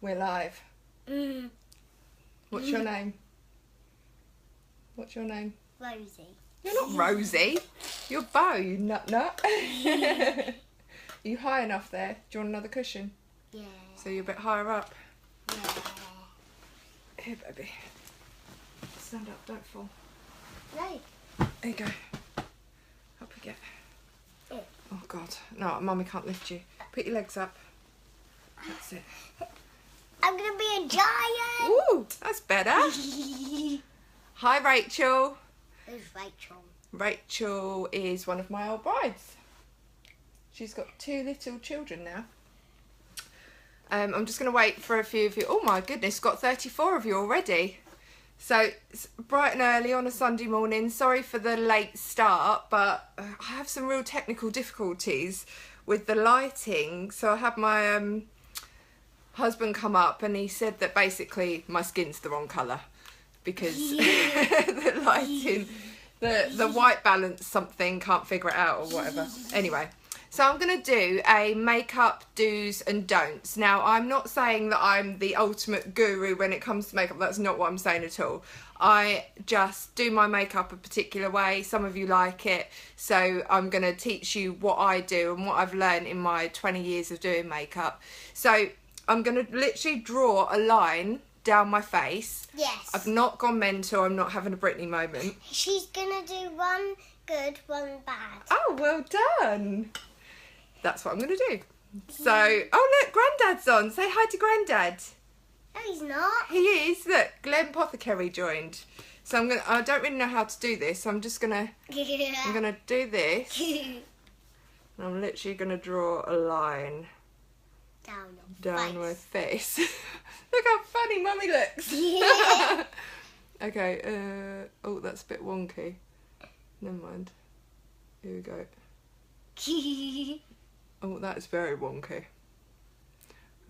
We're live. What's your name? What's your name? Rosie. You're not Rosie. You're Bo, you nut. Are you high enough there? Do you want another cushion? Yeah. So you're a bit higher up? Yeah. Here, baby. Stand up, don't fall. No. There you go. Up we get. Oh. Oh, God. No, Mummy can't lift you. Put your legs up. That's it. I'm going to be a giant. Ooh, that's better. Hi, Rachel. Who's Rachel? Rachel is one of my old brides. She's got 2 little children now. I'm just going to wait for a few of you. Oh my goodness, got 34 of you already. So it's bright and early on a Sunday morning. Sorry for the late start, but I have some real technical difficulties with the lighting. So I had my husband come up and he said that basically my skin's the wrong colour because the lighting, the white balance something, can't figure it out or whatever. Anyway, so I'm going to do a makeup do's and don'ts. Now, I'm not saying that I'm the ultimate guru when it comes to makeup. That's not what I'm saying at all. I just do my makeup a particular way. Some of you like it. So I'm going to teach you what I do and what I've learned in my 20 years of doing makeup. So I'm going to literally draw a line down my face. Yes. I've not gone mental. I'm not having a Britney moment. She's going to do one good, one bad. Oh, well done. That's what I'm going to do. So, oh look, Grandad's on. Say hi to Grandad. No, he's not. He is. Look, Glenn Pothecary joined. So I don't really know how to do this. So I'm just going to, I'm going to do this. And I'm literally going to draw a line down my face. Look how funny Mummy looks. Yeah. Okay, oh, that's a bit wonky. Never mind. Here we go. Oh, that's very wonky.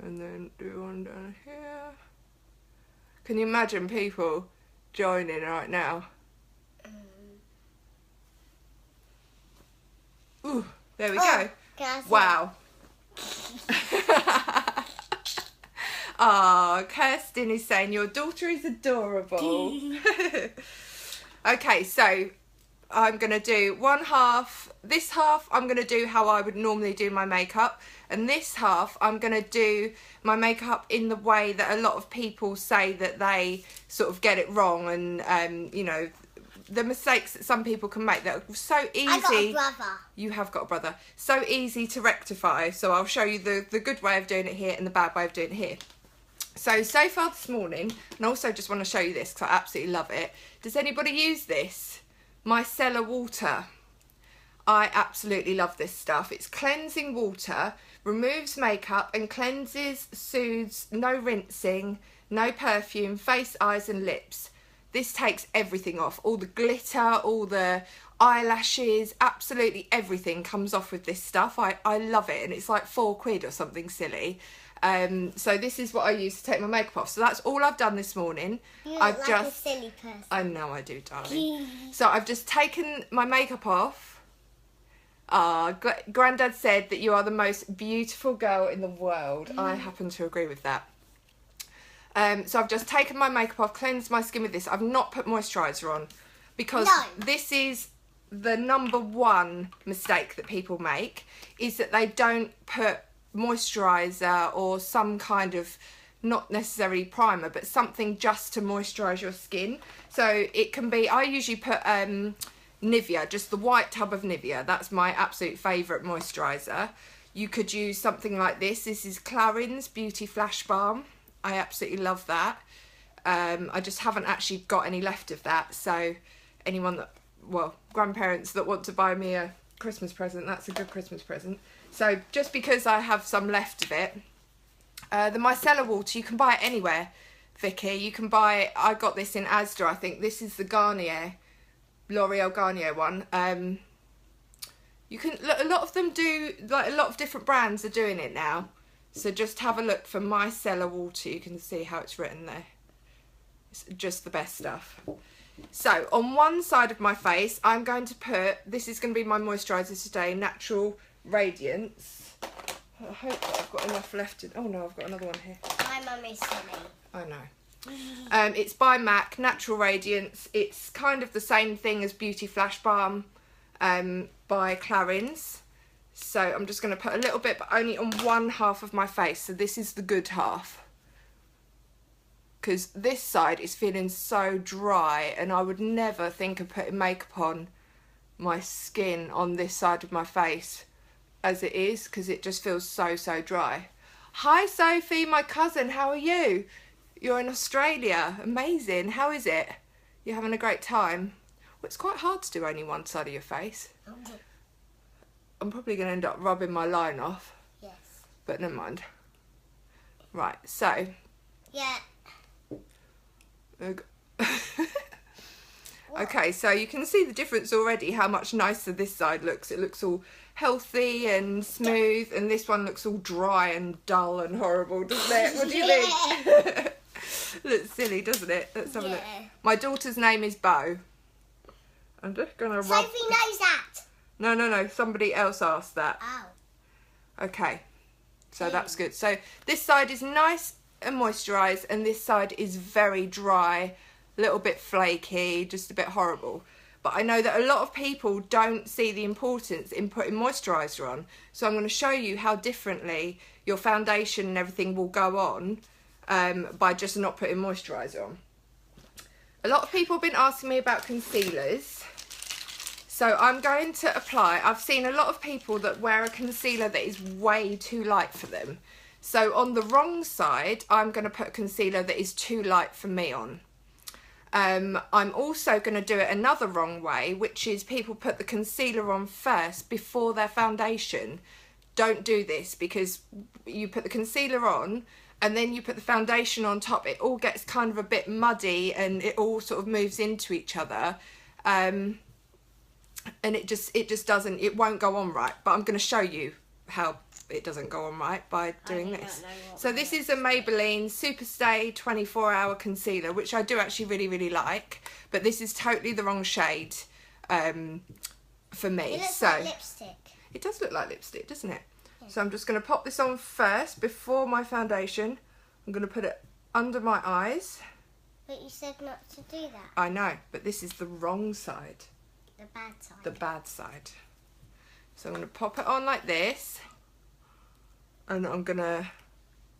And then do one down here. Can you imagine people joining right now? Ooh, there we go. Wow. Ah, Kirsty is saying your daughter is adorable. Okay, so I'm going to do one half. This half I'm going to do how I would normally do my makeup, and this half I'm going to do my makeup in the way that a lot of people say that they sort of get it wrong, and you know, the mistakes that some people can make that are so easy. I got a brother. You have got a brother. So easy to rectify. So I'll show you the good way of doing it here and the bad way of doing it here. So far this morning, and I also just want to show you this because I absolutely love it. Does anybody use this? Micellar water. I absolutely love this stuff. It's cleansing water, removes makeup and cleanses, soothes, no rinsing, no perfume, face, eyes and lips. This takes everything off. All the glitter, all the eyelashes, absolutely everything comes off with this stuff. I love it, and it's like £4 or something silly. So this is what I use to take my makeup off. So that's all I've done this morning. You look like a silly person. I know I do, darling. So I've just taken my makeup off. Grandad said that you are the most beautiful girl in the world. I happen to agree with that. So I've just taken my makeup off, cleansed my skin with this. I've not put moisturiser on because this is the #1 mistake that people make, is that they don't put moisturiser or some kind of, not necessarily primer, but something just to moisturise your skin. So it can be, I usually put Nivea, just the white tub of Nivea. That's my absolute favourite moisturiser. You could use something like this. This is Clarins Beauty Flash Balm. I absolutely love that. I just haven't actually got any left of that. So anyone that, well, grandparents that want to buy me a Christmas present, that's a good Christmas present. So just because I have some left of it. The micellar water, you can buy it anywhere, Vicky. You can buy it, I got this in Asda, I think. This is the Garnier, L'Oreal Garnier one. You can, a lot of them do, like a lot of different brands are doing it now. So just have a look for micellar water. You can see how it's written there. It's just the best stuff. So on one side of my face, I'm going to put, this is going to be my moisturiser today, Natural Radiance. I hope that I've got enough left. Oh no, I've got another one here. My my mummy's silly. I know. It's by MAC, Natural Radiance. It's kind of the same thing as Beauty Flash Balm by Clarins. So I'm just going to put a little bit, but only on one half of my face. So this is the good half. Because this side is feeling so dry, and I would never think of putting makeup on my skin on this side of my face as it is, because it just feels so dry. Hi Sophie, my cousin, how are you? You're in Australia. Amazing. How is it? You're having a great time? Well, it's quite hard to do only one side of your face. I'm probably going to end up rubbing my line off. Yes. But never mind. Right, so. Yeah. Okay, so you can see the difference already, how much nicer this side looks. It looks all healthy and smooth, and this one looks all dry and dull and horrible, doesn't it? What do you think? Looks silly, doesn't it? Let's have a look. My daughter's name is Bo. I'm just going to rub... Sophie knows that. No, somebody else asked that. Oh. Okay, so that's good. So this side is nice and moisturised, and this side is very dry, a little bit flaky, just a bit horrible. But I know that a lot of people don't see the importance in putting moisturiser on, so I'm going to show you how differently your foundation and everything will go on by just not putting moisturiser on. A lot of people have been asking me about concealers, so I'm going to apply. I've seen a lot of people that wear a concealer that is way too light for them. So on the wrong side, I'm going to put a concealer that is too light for me on. I'm also going to do it another wrong way, which is people put the concealer on first before their foundation. Don't do this, because you put the concealer on and then you put the foundation on top. It all gets kind of a bit muddy and it all sort of moves into each other. And it just doesn't, it won't go on right. But I'm going to show you how it doesn't go on right by doing this. So this is a Maybelline Superstay 24-hour concealer, which I do actually really like, but this is totally the wrong shade for me. It looks like lipstick. It does look like lipstick, doesn't it? Yeah. So I'm just going to pop this on first before my foundation. I'm going to put it under my eyes. But you said not to do that. I know, but this is the wrong side. The bad side. The bad side. So I'm going to pop it on like this. And I'm going to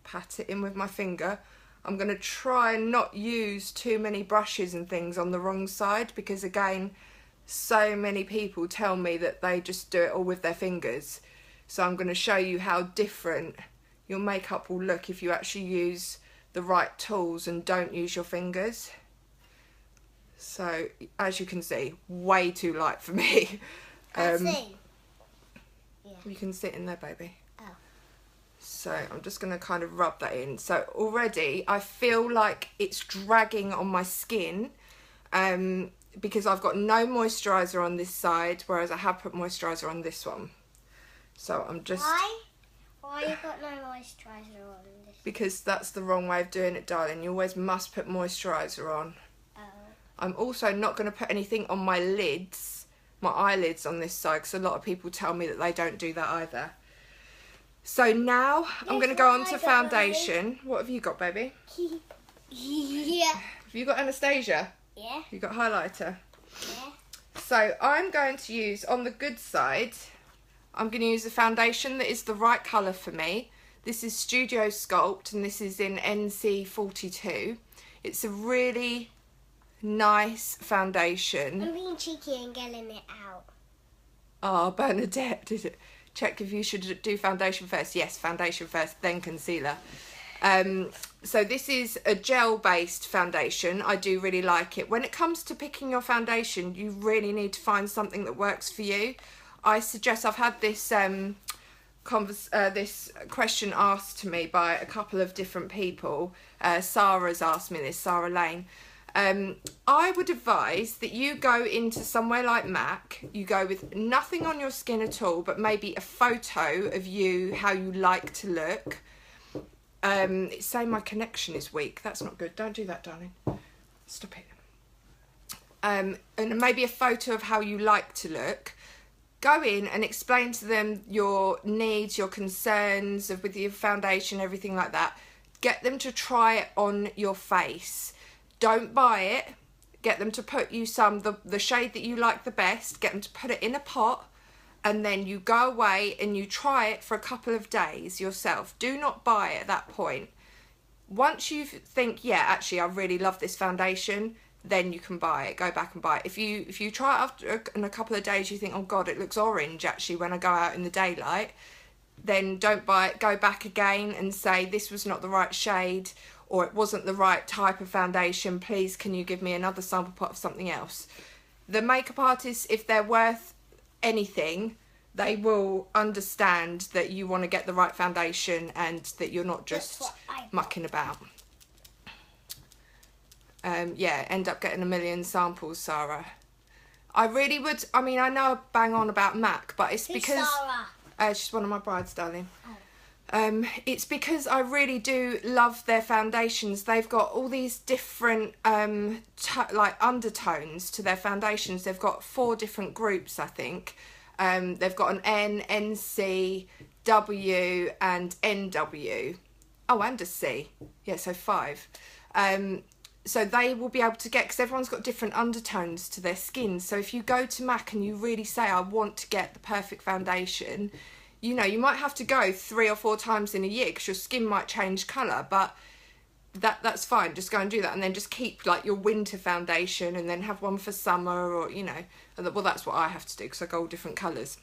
pat it in with my finger. I'm going to try and not use too many brushes and things on the wrong side, because again, so many people tell me that they just do it all with their fingers. So I'm going to show you how different your makeup will look if you actually use the right tools and don't use your fingers. So as you can see, way too light for me. See. Yeah. You can sit in there, baby. Oh. So I'm just going to kind of rub that in. So already I feel like it's dragging on my skin because I've got no moisturiser on this side, whereas I have put moisturiser on this one. So I'm just... Why you got no moisturiser on this? Because that's the wrong way of doing it, darling. You always must put moisturiser on. Oh. I'm also not going to put anything on my lids, my eyelids on this side, because a lot of people tell me that they don't do that either. So now I'm going to go on to foundation. What have you got, baby? Yeah. Have you got Anastasia? Yeah. You got highlighter? Yeah. So I'm going to use, on the good side, I'm going to use a foundation that is the right colour for me. This is Studio Sculpt, and this is in NC42. It's a really nice foundation. I'm being cheeky and getting it out. Oh, Bernadette, did it? Check if you should do foundation first. Yes, foundation first, then concealer. So this is a gel-based foundation. I do really like it. When it comes to picking your foundation, you really need to find something that works for you. I suggest, I've had this this question asked to me by a couple of different people. Sarah's asked me this, Sarah Lane. I would advise that you go into somewhere like MAC, you go with nothing on your skin at all, but maybe a photo of you, how you like to look. It's saying my connection is weak. That's not good. Don't do that, darling. Stop it. And maybe a photo of how you like to look. Go in and explain to them your needs, your concerns with your foundation, everything like that. get them to try it on your face. Don't buy it. Get them to put you the shade that you like the best, get them to put it in a pot, and then you go away and you try it for a couple of days yourself. Do not buy it at that point. Once you think, yeah, actually I really love this foundation, then you can buy it. Go back and buy it. If you try it after in a couple of days, you think, oh God, it looks orange actually when I go out in the daylight, then don't buy it. Go back again and say, this was not the right shade, or it wasn't the right type of foundation. Please, can you give me another sample pot of something else? The makeup artists, if they're worth anything, they will understand that you want to get the right foundation and that you're not just mucking about. Yeah, end up getting a million samples, Sarah. I really would, I mean, I know I bang on about MAC, but it's because... Sarah? She's one of my brides, darling. Oh. It's because I really do love their foundations. They've got all these different like undertones to their foundations. They've got 4 different groups, I think. They've got an N, NC, W and NW. Oh, and a C. Yeah, so 5. So they will be able to get, because everyone's got different undertones to their skin. So if you go to MAC and you really say, I want to get the perfect foundation, you know, you might have to go 3 or 4 times in a year because your skin might change colour, but that's fine. Just go and do that, and then just keep like your winter foundation and then have one for summer, or, you know, well, that's what I have to do because I go all different colours.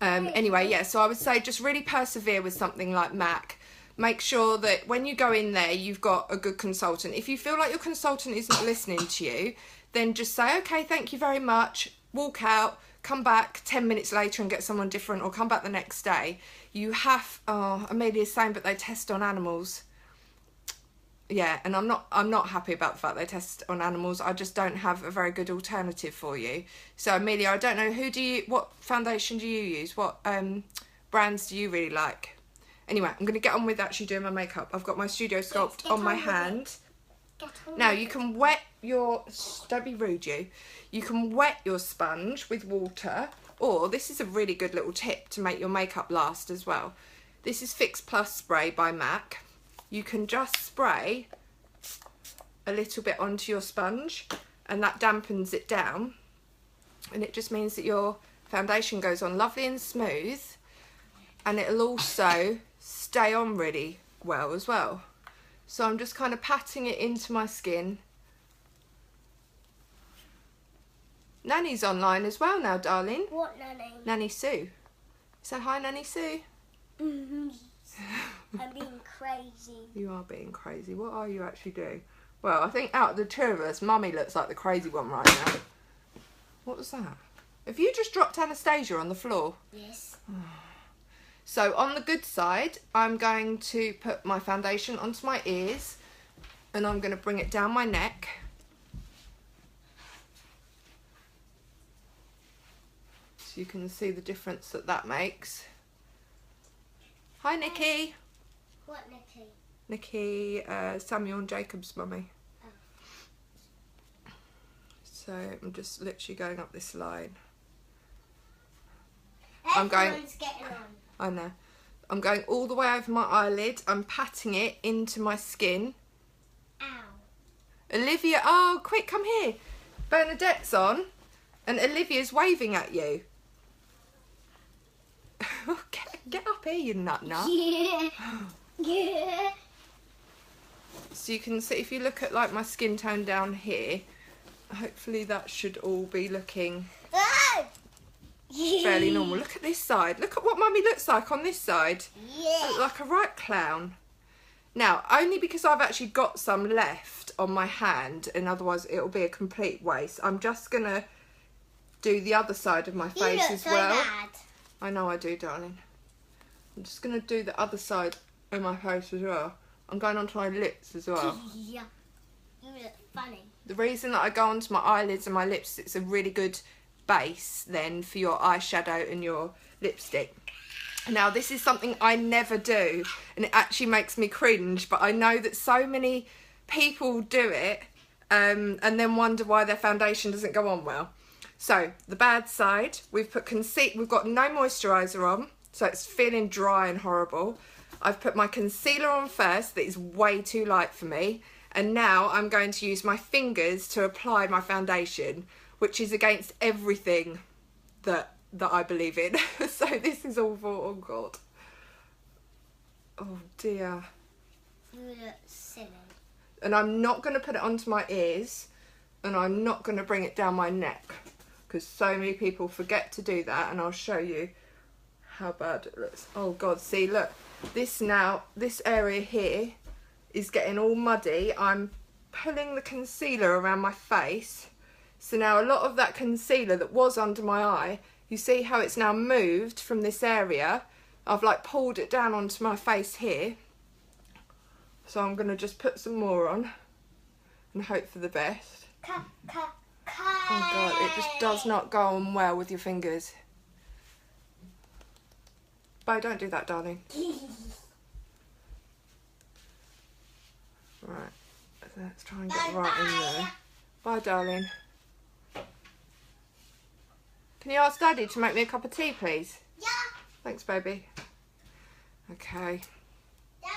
Anyway, yeah, so I would say just really persevere with something like MAC. Make sure that when you go in there, you've got a good consultant. If you feel like your consultant is not listening to you, then just say, okay, thank you very much, walk out, come back 10 minutes later and get someone different, or come back the next day. You have, oh, Amelia's saying, but they test on animals. Yeah, and I'm not happy about the fact they test on animals. I just don't have a very good alternative for you. So Amelia, I don't know, what foundation do you use? What brands do you really like? Anyway, I'm going to get on with actually doing my makeup. I've got my Studio Sculpt on my hand. Now, you can wet your... Don't be rude, you. You can wet your sponge with water, or this is a really good little tip to make your makeup last as well. This is Fix Plus Spray by MAC. You can just spray a little bit onto your sponge, and that dampens it down. And it just means that your foundation goes on lovely and smooth, and it'll also stay on really well as well. So I'm just kind of patting it into my skin. Nanny's online as well now, darling. What Nanny? Nanny Sue. Say hi, Nanny Sue. I'm being crazy. You are being crazy. What are you actually doing? Well, I think out of the 2 of us, Mummy looks like the crazy one right now. What was that? Have you just dropped Anastasia on the floor? Yes. So on the good side, I'm going to put my foundation onto my ears, and I'm going to bring it down my neck. So you can see the difference that makes. Hi, Nikki. What Nikki? Nikki, Samuel and Jacob's mummy. Oh. So I'm just literally going up this line. Everyone's getting on. I know. I'm going all the way over my eyelid. I'm patting it into my skin. Ow. Olivia, oh, quick, come here. Bernadette's on, and Olivia's waving at you. Get up here, you nut. Yeah. Yeah. So you can see, if you look at like my skin tone down here, hopefully that should all be looking fairly normal. Look at this side. Look at what Mummy looks like on this side. Yeah. I look like a right clown. Now, only because I've actually got some left on my hand, and otherwise it'll be a complete waste, I'm just going to do the other side of my face as well. Bad. I know I do, darling. I'm just going to do the other side of my face as well. I'm going onto my lips as well. Yeah. You look funny. The reason that I go onto my eyelids and my lips, it's a really good base then for your eyeshadow and your lipstick. Now, this is something I never do, and it actually makes me cringe, but I know that so many people do it and then wonder why their foundation doesn't go on well. So, the bad side, we've got no moisturiser on, so it's feeling dry and horrible. I've put my concealer on first, that is way too light for me, and now I'm going to use my fingers to apply my foundation, which is against everything that I believe in. So this is awful. Oh God. Oh dear. You look silly. And I'm not going to put it onto my ears, and I'm not going to bring it down my neck, because so many people forget to do that, and I'll show you how bad it looks. Oh God, see, look, this area here is getting all muddy. I'm pulling the concealer around my face, so now a lot of that concealer that was under my eye, you see how it's now moved from this area. I've like pulled it down onto my face here, so I'm going to just put some more on and hope for the best. Oh God, it just does not go on well with your fingers. Bo, don't do that, darling. Right, let's try and get right in there. Bye, darling. Can you ask Daddy to make me a cup of tea, please? Yeah. Thanks, baby. Okay. Dad.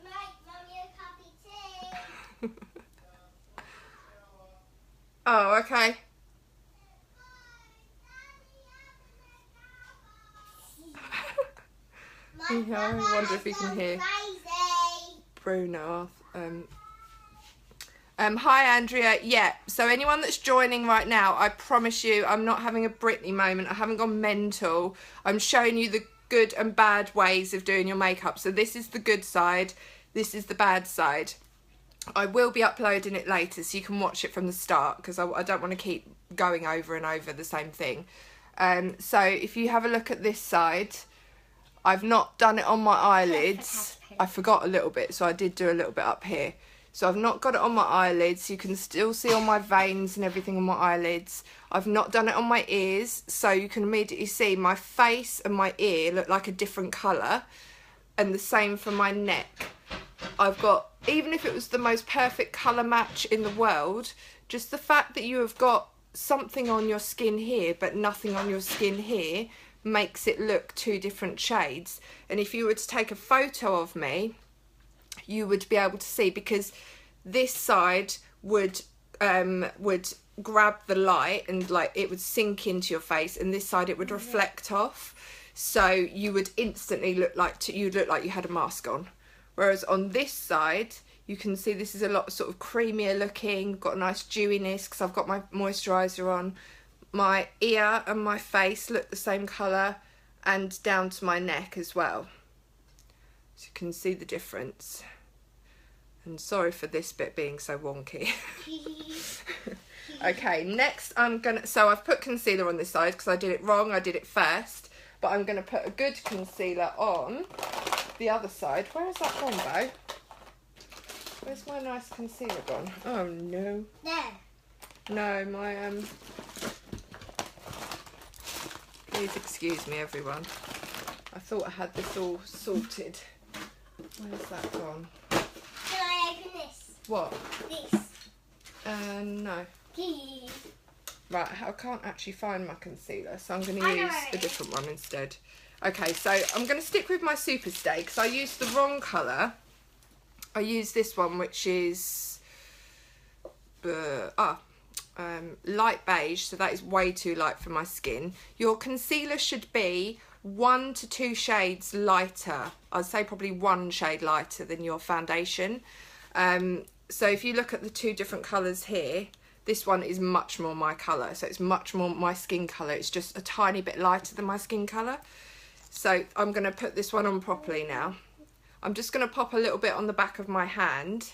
Make Mummy a cup of tea. Oh, okay. Yeah, I wonder if you can hear Bruno. Hi Andrea. Yeah, so anyone that's joining right now, I promise you I'm not having a Britney moment. I haven't gone mental. I'm showing you the good and bad ways of doing your makeup. So this is the good side, this is the bad side. I will be uploading it later so you can watch it from the start, because I don't want to keep going over and over the same thing. So if you have a look at this side, I've not done it on my eyelids. I forgot a little bit, so I did do a little bit up here. So I've not got it on my eyelids. You can still see all my veins and everything on my eyelids. I've not done it on my ears, so you can immediately see my face and my ear look like a different colour. And the same for my neck. I've got, even if it was the most perfect colour match in the world, just the fact that you have got something on your skin here but nothing on your skin here makes it look two different shades. And if you were to take a photo of me, you would be able to see, because this side would grab the light and like it would sink into your face, and this side it would reflect off, so you would instantly look like you had a mask on. Whereas on this side you can see this is a lot sort of creamier looking, got a nice dewiness because I've got my moisturiser on. My ear and my face look the same colour, and down to my neck as well. So you can see the difference. And sorry for this bit being so wonky. Okay, next so I've put concealer on this side because I did it wrong, I did it first. But I'm going to put a good concealer on the other side. Where has that gone, Bo? Where's my nice concealer gone? Oh no. There. No, my please excuse me, everyone. I thought I had this all sorted. Where's that gone? Can I open this? What? This. No. Right, I can't actually find my concealer, so I'm going to use a different one instead. Okay, so I'm going to stick with my Super Stay because I used the wrong colour. I used this one, which is light beige, so that is way too light for my skin. Your concealer should be 1 to 2 shades lighter. I'd say probably 1 shade lighter than your foundation. So if you look at the 2 different colours here, this one is much more my colour, so it's much more my skin colour. It's just a tiny bit lighter than my skin colour. So I'm going to put this one on properly now. I'm just going to pop a little bit on the back of my hand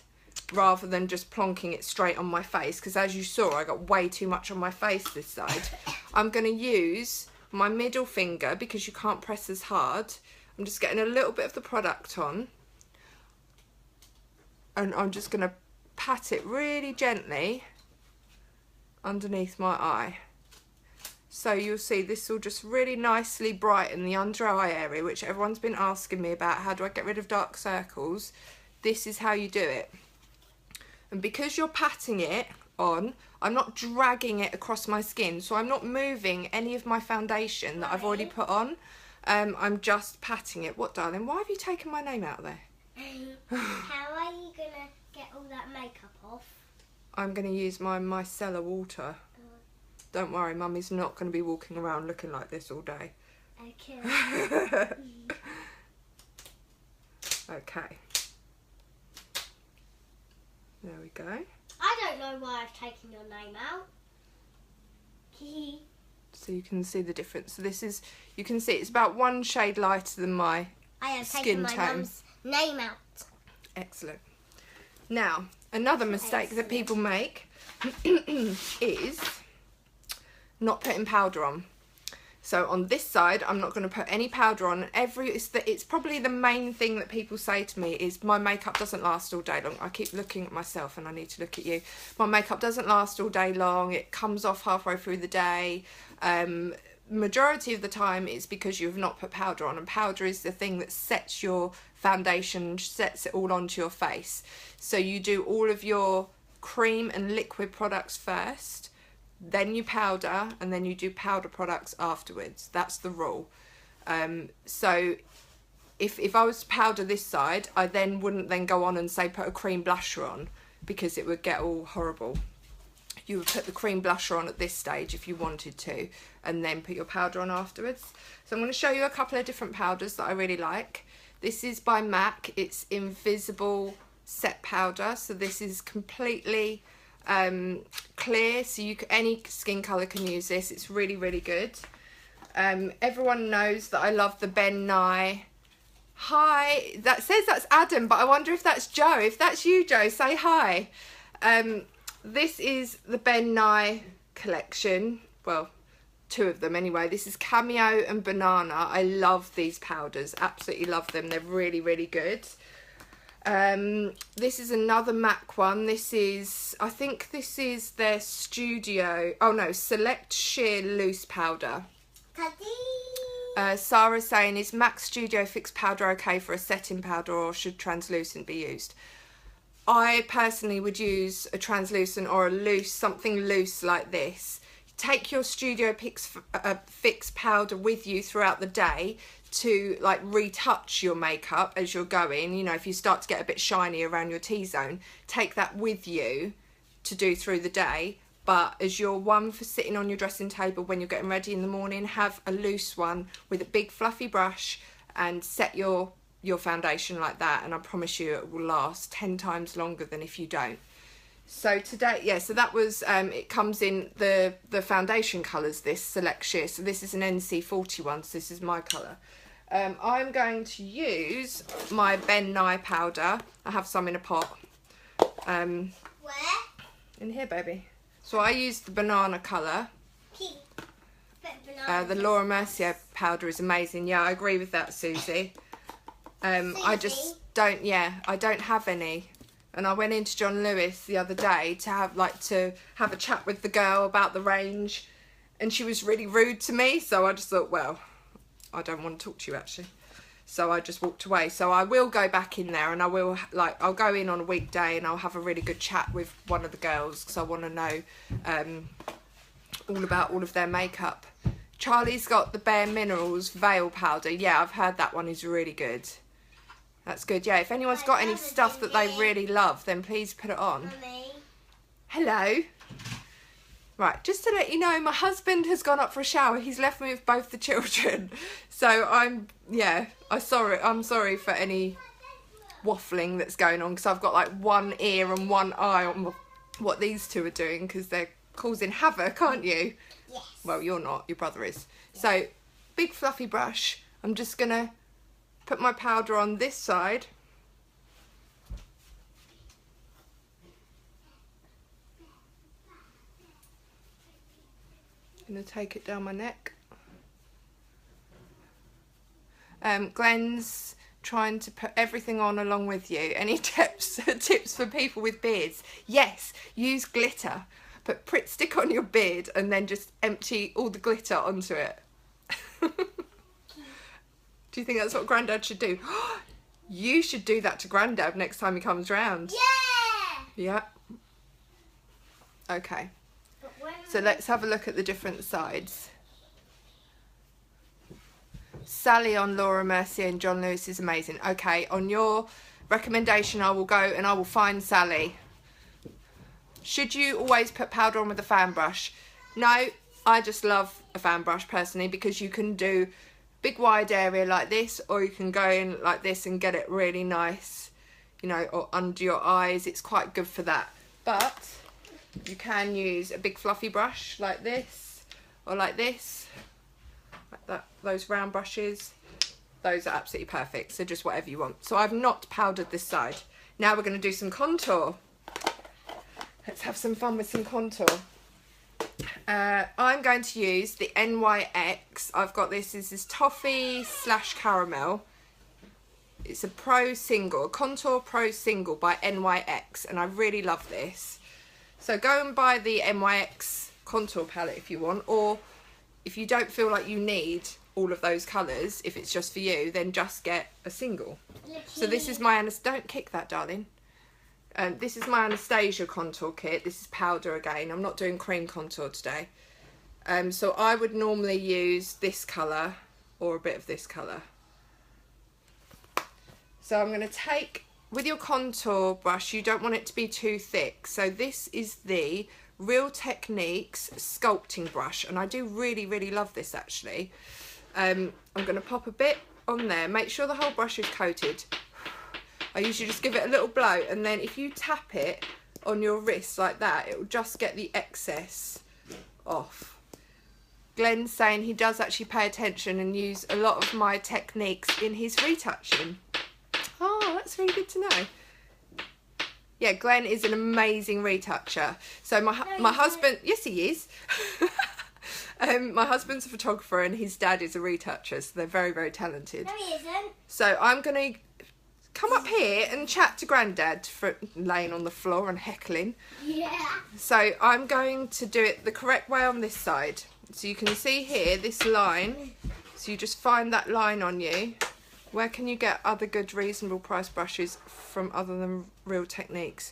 rather than just plonking it straight on my face, because as you saw I got way too much on my face this side. I'm going to use my middle finger because you can't press as hard. I'm just getting a little bit of the product on, and I'm just going to pat it really gently underneath my eye. So you'll see this will just really nicely brighten the under eye area, which everyone's been asking me about. How do I get rid of dark circles? This is how you do it. And because you're patting it on, I'm not dragging it across my skin, so I'm not moving any of my foundation that I've already put on. I'm just patting it. What, darling? Why have you taken my name out of there? How are you going to get all that makeup off? I'm going to use my micellar water. Don't worry, Mummy's not going to be walking around looking like this all day. Okay. Okay. There we go. I don't know why I've taken your name out. So you can see the difference. So this is, you can see it's about 1 shade lighter than my I have skin taken my tone. mum's name out. Excellent. Now, another mistake that people make is not putting powder on. So on this side, I'm not going to put any powder on. It's probably the main thing that people say to me is my makeup doesn't last all day long. I keep looking at myself and I need to look at you. My makeup doesn't last all day long. It comes off halfway through the day. Majority of the time it's because you have not put powder on, and powder is the thing that sets your foundation, sets it all onto your face. So you do all of your cream and liquid products first, then you powder, and then you do powder products afterwards. That's the rule. So if I was to powder this side, I then wouldn't then go on and say put a cream blusher on, because it would get all horrible. You would put the cream blusher on at this stage if you wanted to, and then put your powder on afterwards. So I'm going to show you a couple of different powders that I really like. This is by MAC. It's Invisible Set Powder. So this is completely clear, so any skin colour can use this. It's really, really good. Everyone knows that I love the Ben Nye. Hi, that says that's Adam, but I wonder if that's Joe. If that's you, Joe, say hi. This is the Ben Nye collection. Well, 2 of them anyway. This is Cameo and Banana. I love these powders. Absolutely love them. They're really, really good. This is another MAC one. This is, I think this is their Studio, oh no, Select Sheer Loose Powder. Sarah saying, is MAC Studio Fix Powder okay for a setting powder, or should translucent be used? I personally would use a translucent or a loose, something loose like this. Take your Studio Fix powder with you throughout the day to like retouch your makeup as you're going. You know, if you start to get a bit shiny around your T-zone, take that with you to do through the day. But as your one for sitting on your dressing table when you're getting ready in the morning, have a loose one with a big fluffy brush and set your foundation like that, and I promise you it will last 10 times longer than if you don't. So today, yeah, so that was, it comes in the foundation colours, this Select Sheer. So this is an NC41, so this is my colour. I'm going to use my Ben Nye powder. I have some in a pot. Where? In here, baby. So I used the banana colour. Pink. The Laura Mercier powder is amazing. Yeah, I agree with that, Susie. I just don't, I don't have any. And I went into John Lewis the other day to have a chat with the girl about the range, and she was really rude to me, so I just thought, well, I don't want to talk to you actually. So I just walked away. So I will go back in there, and I will, I'll go in on a weekday and I'll have a really good chat with one of the girls, because I want to know all about all of their makeup. Charlie's got the Bare Minerals Veil Powder. Yeah, I've heard that one is really good. That's good. Yeah, if anyone's got any stuff that they really love, then please put it on. Mummy. Hello. Right, just to let you know, my husband has gone up for a shower. He's left me with both the children. So I'm sorry for any waffling that's going on, because I've got like one ear and one eye on what these 2 are doing, because they're causing havoc, aren't you? Yes. Well, you're not. Your brother is. Yes. So, big fluffy brush. I'm just going to put my powder on this side. I'm going to take it down my neck. Glenn's trying to put everything on along with you. Any tips for people with beards? Yes, use glitter. Put Pritt Stick on your beard and then just empty all the glitter onto it. Do you think that's what Grandad should do? You should do that to Grandad next time he comes round. Yeah! Yeah. Okay. So let's have a look at the different sides. Sally on Laura Mercier and John Lewis is amazing. Okay, on your recommendation I will go and I will find Sally. Should you always put powder on with a fan brush? No, I just love a fan brush personally, because you can do big wide area like this, or you can go in like this and get it really nice, you know, or under your eyes. It's quite good for that. But you can use a big fluffy brush like this, or like this, like that. Those round brushes, those are absolutely perfect. So just whatever you want. So I've not powdered this side. Now we're going to do some contour. Let's have some fun with some contour. I'm going to use the NYX. I've got this is toffee / caramel. It's a pro single, a contour pro single by NYX, and I really love this. So go and buy the NYX contour palette if you want, or if you don't feel like you need all of those colours, if it's just for you, then just get a single. So this is my don't kick that, darling. This is my Anastasia contour kit. This is powder again. I'm not doing cream contour today. So I would normally use this colour or a bit of this colour. So I'm going to take, with your contour brush, you don't want it to be too thick. So this is the Real Techniques sculpting brush, and I do really, really love this actually. I'm going to pop a bit on there. Make sure the whole brush is coated. I usually just give it a little blow, and then if you tap it on your wrist like that, it will just get the excess off. Glenn's saying he does actually pay attention and use a lot of my techniques in his retouching. Oh, that's really good to know. Yeah, Glenn is an amazing retoucher. So my husband, yes he is. My husband's a photographer and his dad is a retoucher, so they're very, very talented. No, he isn't. So I'm going to come up here and chat to Grandad for laying on the floor and heckling. Yeah. So I'm going to do it the correct way on this side. So you can see here this line. So you just find that line on you. Where can you get other good reasonable price brushes from other than Real Techniques?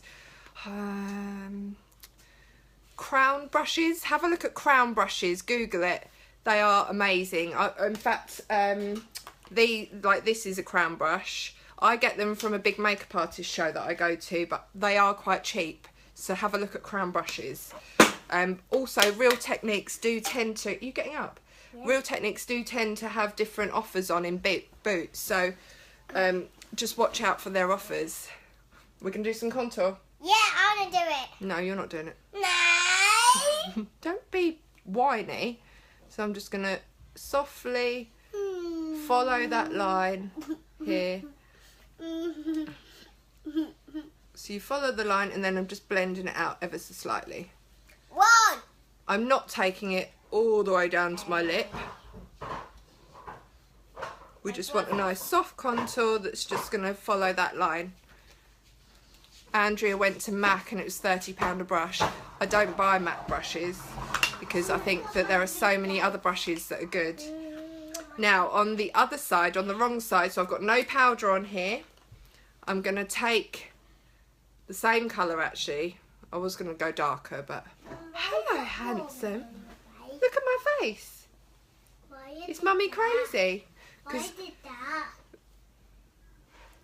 Crown brushes. Have a look at crown brushes. Google it. They are amazing. In fact, this is a crown brush. I get them from a big makeup artist show that I go to, but they are quite cheap. So have a look at crown brushes. Also, Real Techniques do tend to... Are you getting up? Yeah. Real Techniques do tend to have different offers on in Boots. So just watch out for their offers. We can do some contour. Yeah, I want to do it. No, you're not doing it. No. Don't be whiny. So I'm just going to softly follow that line here. So you follow the line and then I'm just blending it out ever so slightly. One. I'm not taking it all the way down to my lip. We just want a nice soft contour that's just going to follow that line. Andrea went to MAC and it was £30 a brush. I don't buy MAC brushes because I think that there are so many other brushes that are good. Now on the other side, on the wrong side, so I've got no powder on here. I'm going to take the same colour actually. I was going to go darker, but... Hello, handsome. Look at my face. Is Mummy crazy? Why did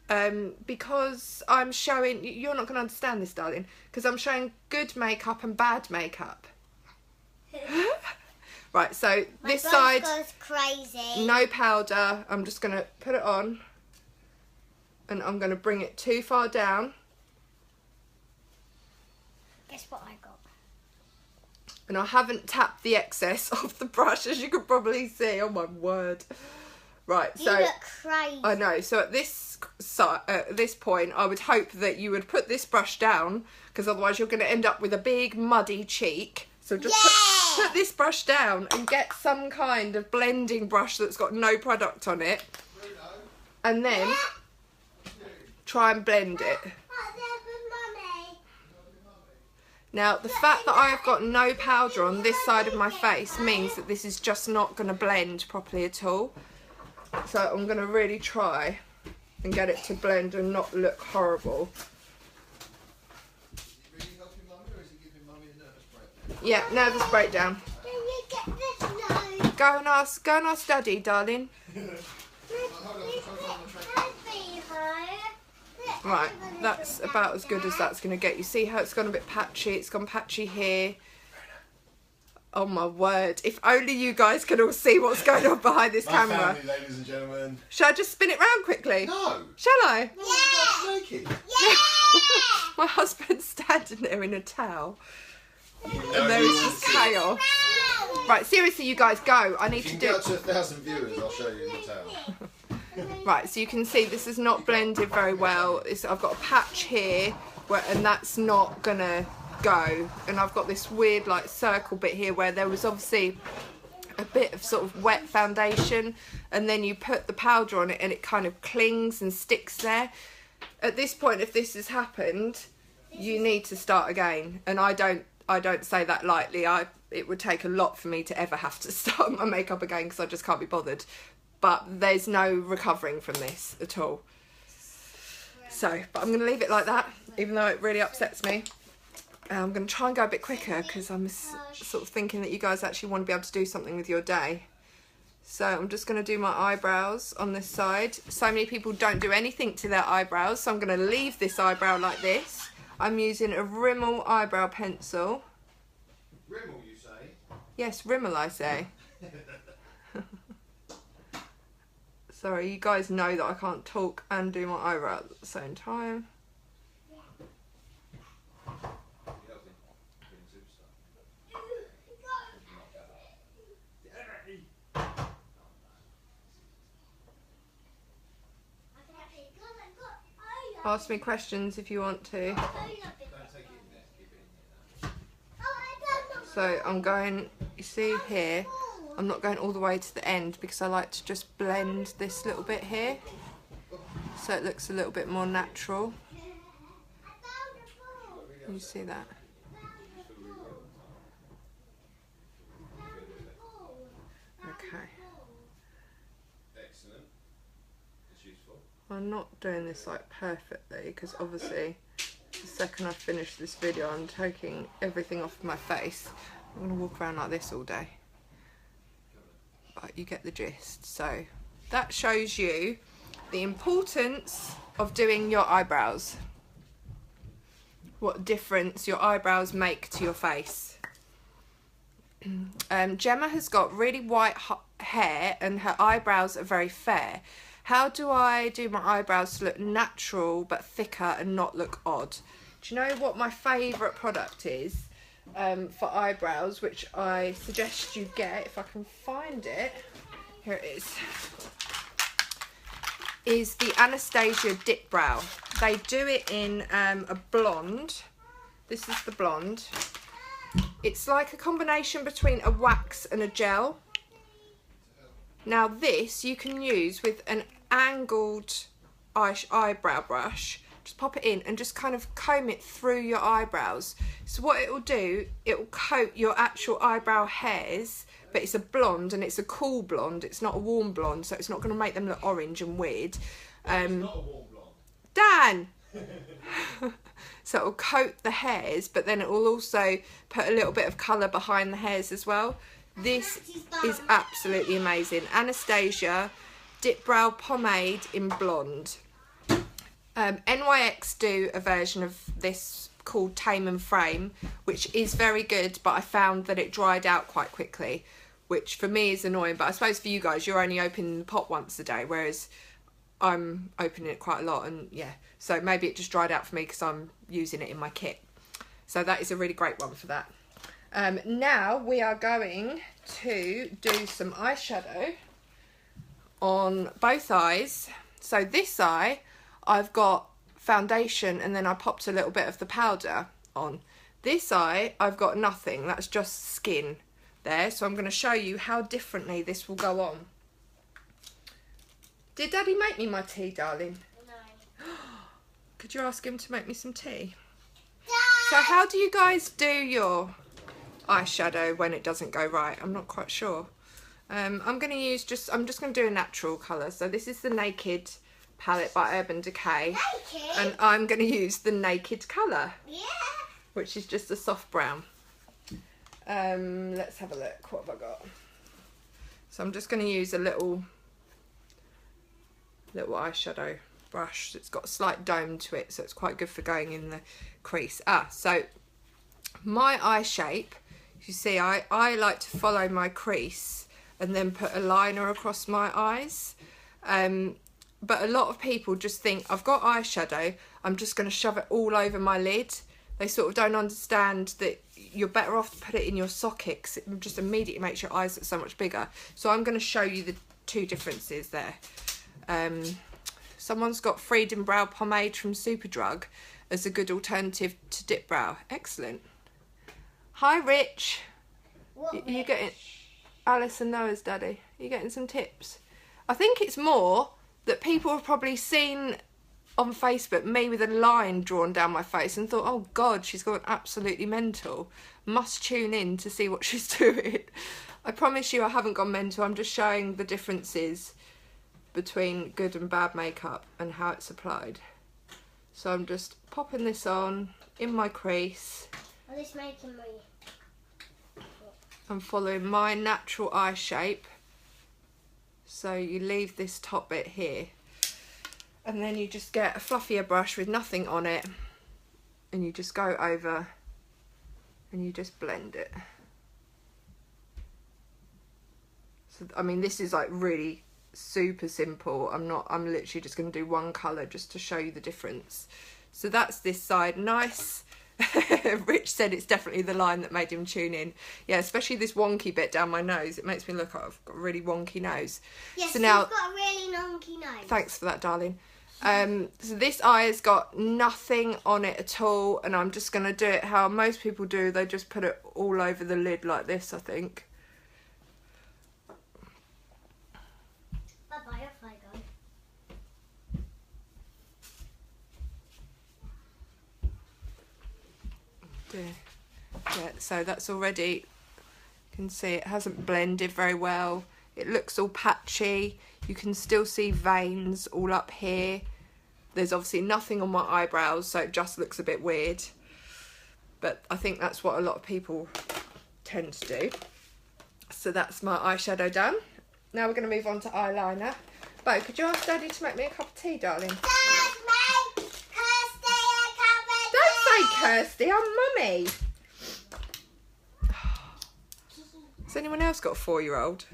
that? Because I'm showing... You're not going to understand this, darling. Because I'm showing good makeup and bad makeup. Right, so this side... goes crazy. No powder. I'm just going to put it on. And I'm going to bring it too far down. Guess what I got? And I haven't tapped the excess off the brush, as you can probably see. Oh my word. Right, so... You look crazy. I know. So at this point, I would hope that you would put this brush down, because otherwise you're going to end up with a big muddy cheek. So just put this brush down and get some kind of blending brush that's got no product on it. And then try and blend it. Now, the fact that I have got no powder on this side of my face means that this is just not going to blend properly at all. So I'm going to really try and get it to blend and not look horrible. Yeah, nervous breakdown. Can you get this now? Go and ask Daddy, darling. Right, that's about as good as that's going to get. You see how it's gone a bit patchy? It's gone patchy here. Oh my word. If only you guys could all see what's going on behind this camera. Family, ladies and gentlemen. Shall I just spin it round quickly? No. Shall I? No, that's naked. My husband's standing there in a towel. And there is just chaos. Right, seriously, you guys, go. I need If you to can do... get up to 1,000 viewers, I'll show you the towel. Right, so you can see this is not blended very well. I've got a patch here, and that's not going to go. And I've got this weird, like, circle bit here where there was obviously a bit of sort of wet foundation, and then you put the powder on it and it kind of clings and sticks there. At this point, if this has happened, you need to start again. And I don't say that lightly. It would take a lot for me to ever have to start my makeup again because I just can't be bothered. But there's no recovering from this at all. So, but I'm going to leave it like that, even though it really upsets me. I'm going to try and go a bit quicker because I'm sort of thinking that you guys actually want to be able to do something with your day. So I'm just going to do my eyebrows on this side. So many people don't do anything to their eyebrows, so I'm going to leave this eyebrow like this. I'm using a Rimmel eyebrow pencil. Rimmel, you say? Yes, Rimmel, I say. Sorry, you guys know that I can't talk and do my eyebrows at the same time. Ask me questions if you want to. So I'm going, you see here, I'm not going all the way to the end because I like to just blend this little bit here so it looks a little bit more natural. You see that? Okay. Excellent. It's useful. I'm not doing this like perfectly because obviously the second I finish this video I'm taking everything off of my face. I'm going to walk around like this all day. But you get the gist. So that shows you the importance of doing your eyebrows. What difference your eyebrows make to your face. Gemma has got really white hair and her eyebrows are very fair. How do I do my eyebrows to look natural but thicker and not look odd? Do you know what my favourite product is for eyebrows, which I suggest you get if I can find it? Here it is the Anastasia Dip Brow. They do it in a blonde. This is the blonde. It's like a combination between a wax and a gel. Now this you can use with an angled eyebrow brush. Just pop it in and just kind of comb it through your eyebrows. So what it will do, it will coat your actual eyebrow hairs, but it's a blonde and it's a cool blonde. It's not a warm blonde, so it's not going to make them look orange and weird. It's not a warm blonde. Dan! So it will coat the hairs, but then it will also put a little bit of colour behind the hairs as well. This is absolutely amazing. Anastasia Dip Brow Pomade in blonde. NYX do a version of this called Tame and Frame, which is very good, but I found that it dried out quite quickly, which for me is annoying. But I suppose for you guys, you're only opening the pot once a day, whereas I'm opening it quite a lot, and yeah, so maybe it just dried out for me because I'm using it in my kit. So that is a really great one for that. Now we are going to do some eyeshadow on both eyes. So this eye, I've got foundation and then I popped a little bit of the powder on. This eye, I've got nothing, that's just skin there. So I'm going to show you how differently this will go on. Did Daddy make me my tea, darling? No. Could you ask him to make me some tea? So how do you guys do your eyeshadow when it doesn't go right? I'm not quite sure. I'm going to use I'm just going to do a natural colour. So this is the Naked palette by Urban Decay. Naked? And I'm going to use the Naked colour. Yeah. Which is just a soft brown. Let's have a look. What have I got? So I'm just going to use a little eyeshadow brush. It's got a slight dome to it, so it's quite good for going in the crease. So my eye shape, you see, I like to follow my crease and then put a liner across my eyes. But a lot of people just think, I've got eyeshadow, I'm just going to shove it all over my lid. They sort of don't understand that you're better off to put it in your socket, 'cause it just immediately makes your eyes look so much bigger. So I'm going to show you the two differences there. Someone's got Freedom Brow Pomade from Superdrug as a good alternative to Dip Brow. Excellent. Hi, Rich. What You getting Alice and Noah's daddy? Are you getting some tips? I think it's more that people have probably seen on Facebook me with a line drawn down my face and thought, oh God, she's gone absolutely mental. Must tune in to see what she's doing. I promise you I haven't gone mental. I'm just showing the differences between good and bad makeup and how it's applied. So I'm just popping this on in my crease. Oh, this making me. I'm following my natural eye shape. So you leave this top bit here. And then you just get a fluffier brush with nothing on it. And you just go over and you just blend it. So, I mean, this is like really super simple. I'm literally just going to do one colour just to show you the difference. So that's this side. Nice. Rich said it's definitely the line that made him tune in. Yeah, especially this wonky bit down my nose. It makes me look like I've got a really wonky nose. Yes, so now, you've got a really wonky nose. Thanks for that, darling. So this eye has got nothing on it at all, and I'm just going to do it how most people do. They just put it all over the lid like this, I think. Bye-bye, off I go. Yeah, so that's already, you can see it hasn't blended very well. It looks all patchy. You can still see veins all up here. There's obviously nothing on my eyebrows, so it just looks a bit weird. But I think that's what a lot of people tend to do. So that's my eyeshadow done. Now we're going to move on to eyeliner. Bo, could you ask Daddy to make me a cup of tea, darling? Don't say Kirsty, I'm Mummy. Has anyone else got a 4-year-old?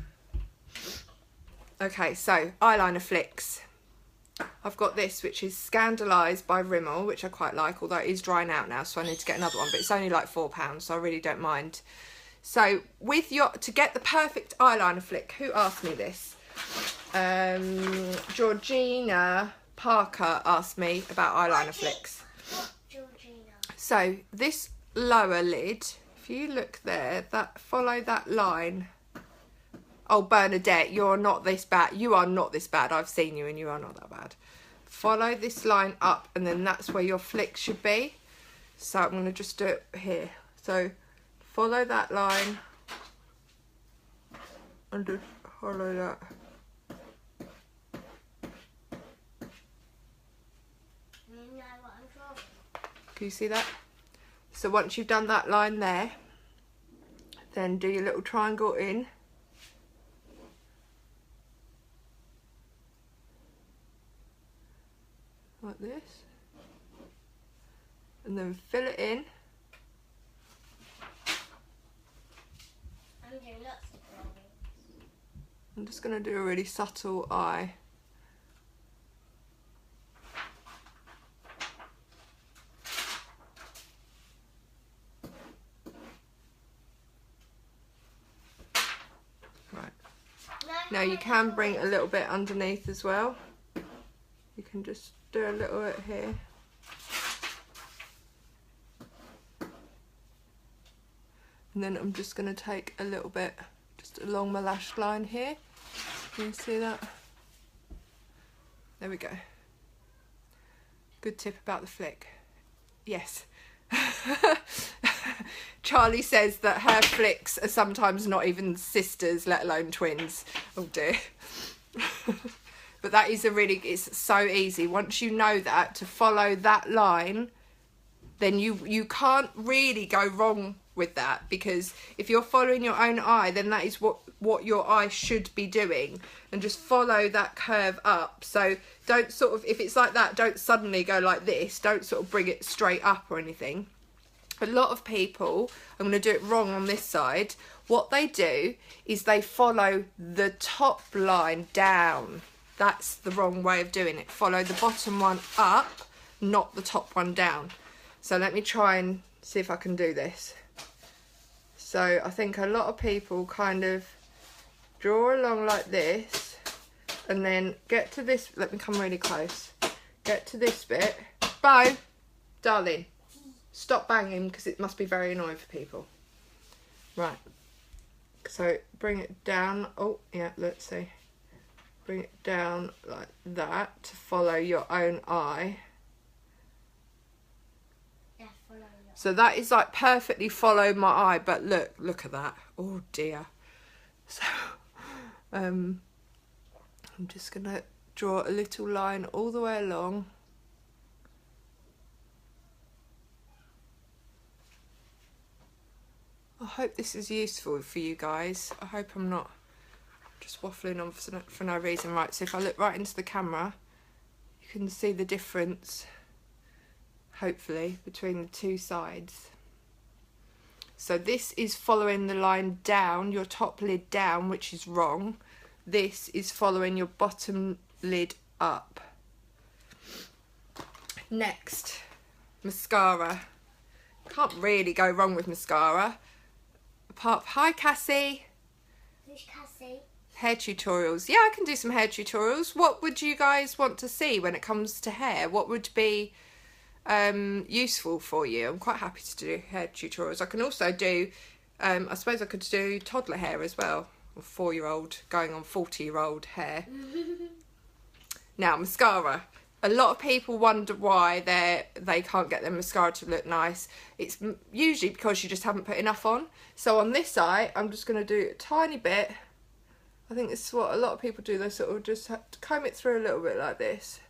Okay, so eyeliner flicks. I've got this, which is Scandalised by Rimmel, which I quite like, although it is drying out now, so I need to get another one, but it's only like £4, so I really don't mind. So with to get the perfect eyeliner flick, who asked me this? Georgina Parker asked me about eyeliner flicks. Georgina. So this lower lid, if you look there, follow that line. Oh, Bernadette, you're not this bad. You are not this bad. I've seen you and you are not that bad. Follow this line up and then that's where your flick should be. So I'm going to just do it here. So follow that line and just follow that. You know what I'm drawing? Can you see that? So once you've done that line there, then do your little triangle in. Like this, and then fill it in. I'm doing lots of drawings. I'm just going to do a really subtle eye. Right. Now you can bring a little bit underneath as well. You can just do a little bit here. And then I'm just going to take a little bit just along my lash line here. Can you see that? There we go. Good tip about the flick. Yes. Charlie says that her flicks are sometimes not even sisters, let alone twins. Oh dear. But that is it's so easy. Once you know that, to follow that line, then you can't really go wrong with that, because if you're following your own eye, then that is what your eye should be doing, and just follow that curve up. So don't sort of, if it's like that, don't suddenly go like this, don't sort of bring it straight up or anything. A lot of people, I'm going to do it wrong on this side, what they do is they follow the top line down. That's the wrong way of doing it. Follow the bottom one up, not the top one down. So let me try and see if I can do this. So I think a lot of people kind of draw along like this, and then get to this, let me come really close, get to this bit. Bo, darling, stop banging, because it must be very annoying for people. Right, so bring it down. Oh yeah, let's see, bring it down like that to follow your own eye. Yeah, follow your. So that is like perfectly follow my eye, but look at that. Oh dear. So I'm just gonna draw a little line all the way along. I hope this is useful for you guys. I hope I'm not just waffling on for no reason. Right, so if I look right into the camera, you can see the difference, hopefully, between the two sides. So this is following the line down, your top lid down, which is wrong. This is following your bottom lid up. Next, mascara. Can't really go wrong with mascara. Hi Cassie. Who's Cassie? Hair tutorials. Yeah, I can do some hair tutorials. What would you guys want to see when it comes to hair? What would be useful for you? I'm quite happy to do hair tutorials. I can also do, I suppose I could do toddler hair as well, or 4-year-old going on 40-year-old hair. Now, mascara. A lot of people wonder why they can't get their mascara to look nice. It's usually because you just haven't put enough on. So on this eye, I'm just going to do a tiny bit. I think this is what a lot of people do. They sort of just have to comb it through a little bit like this.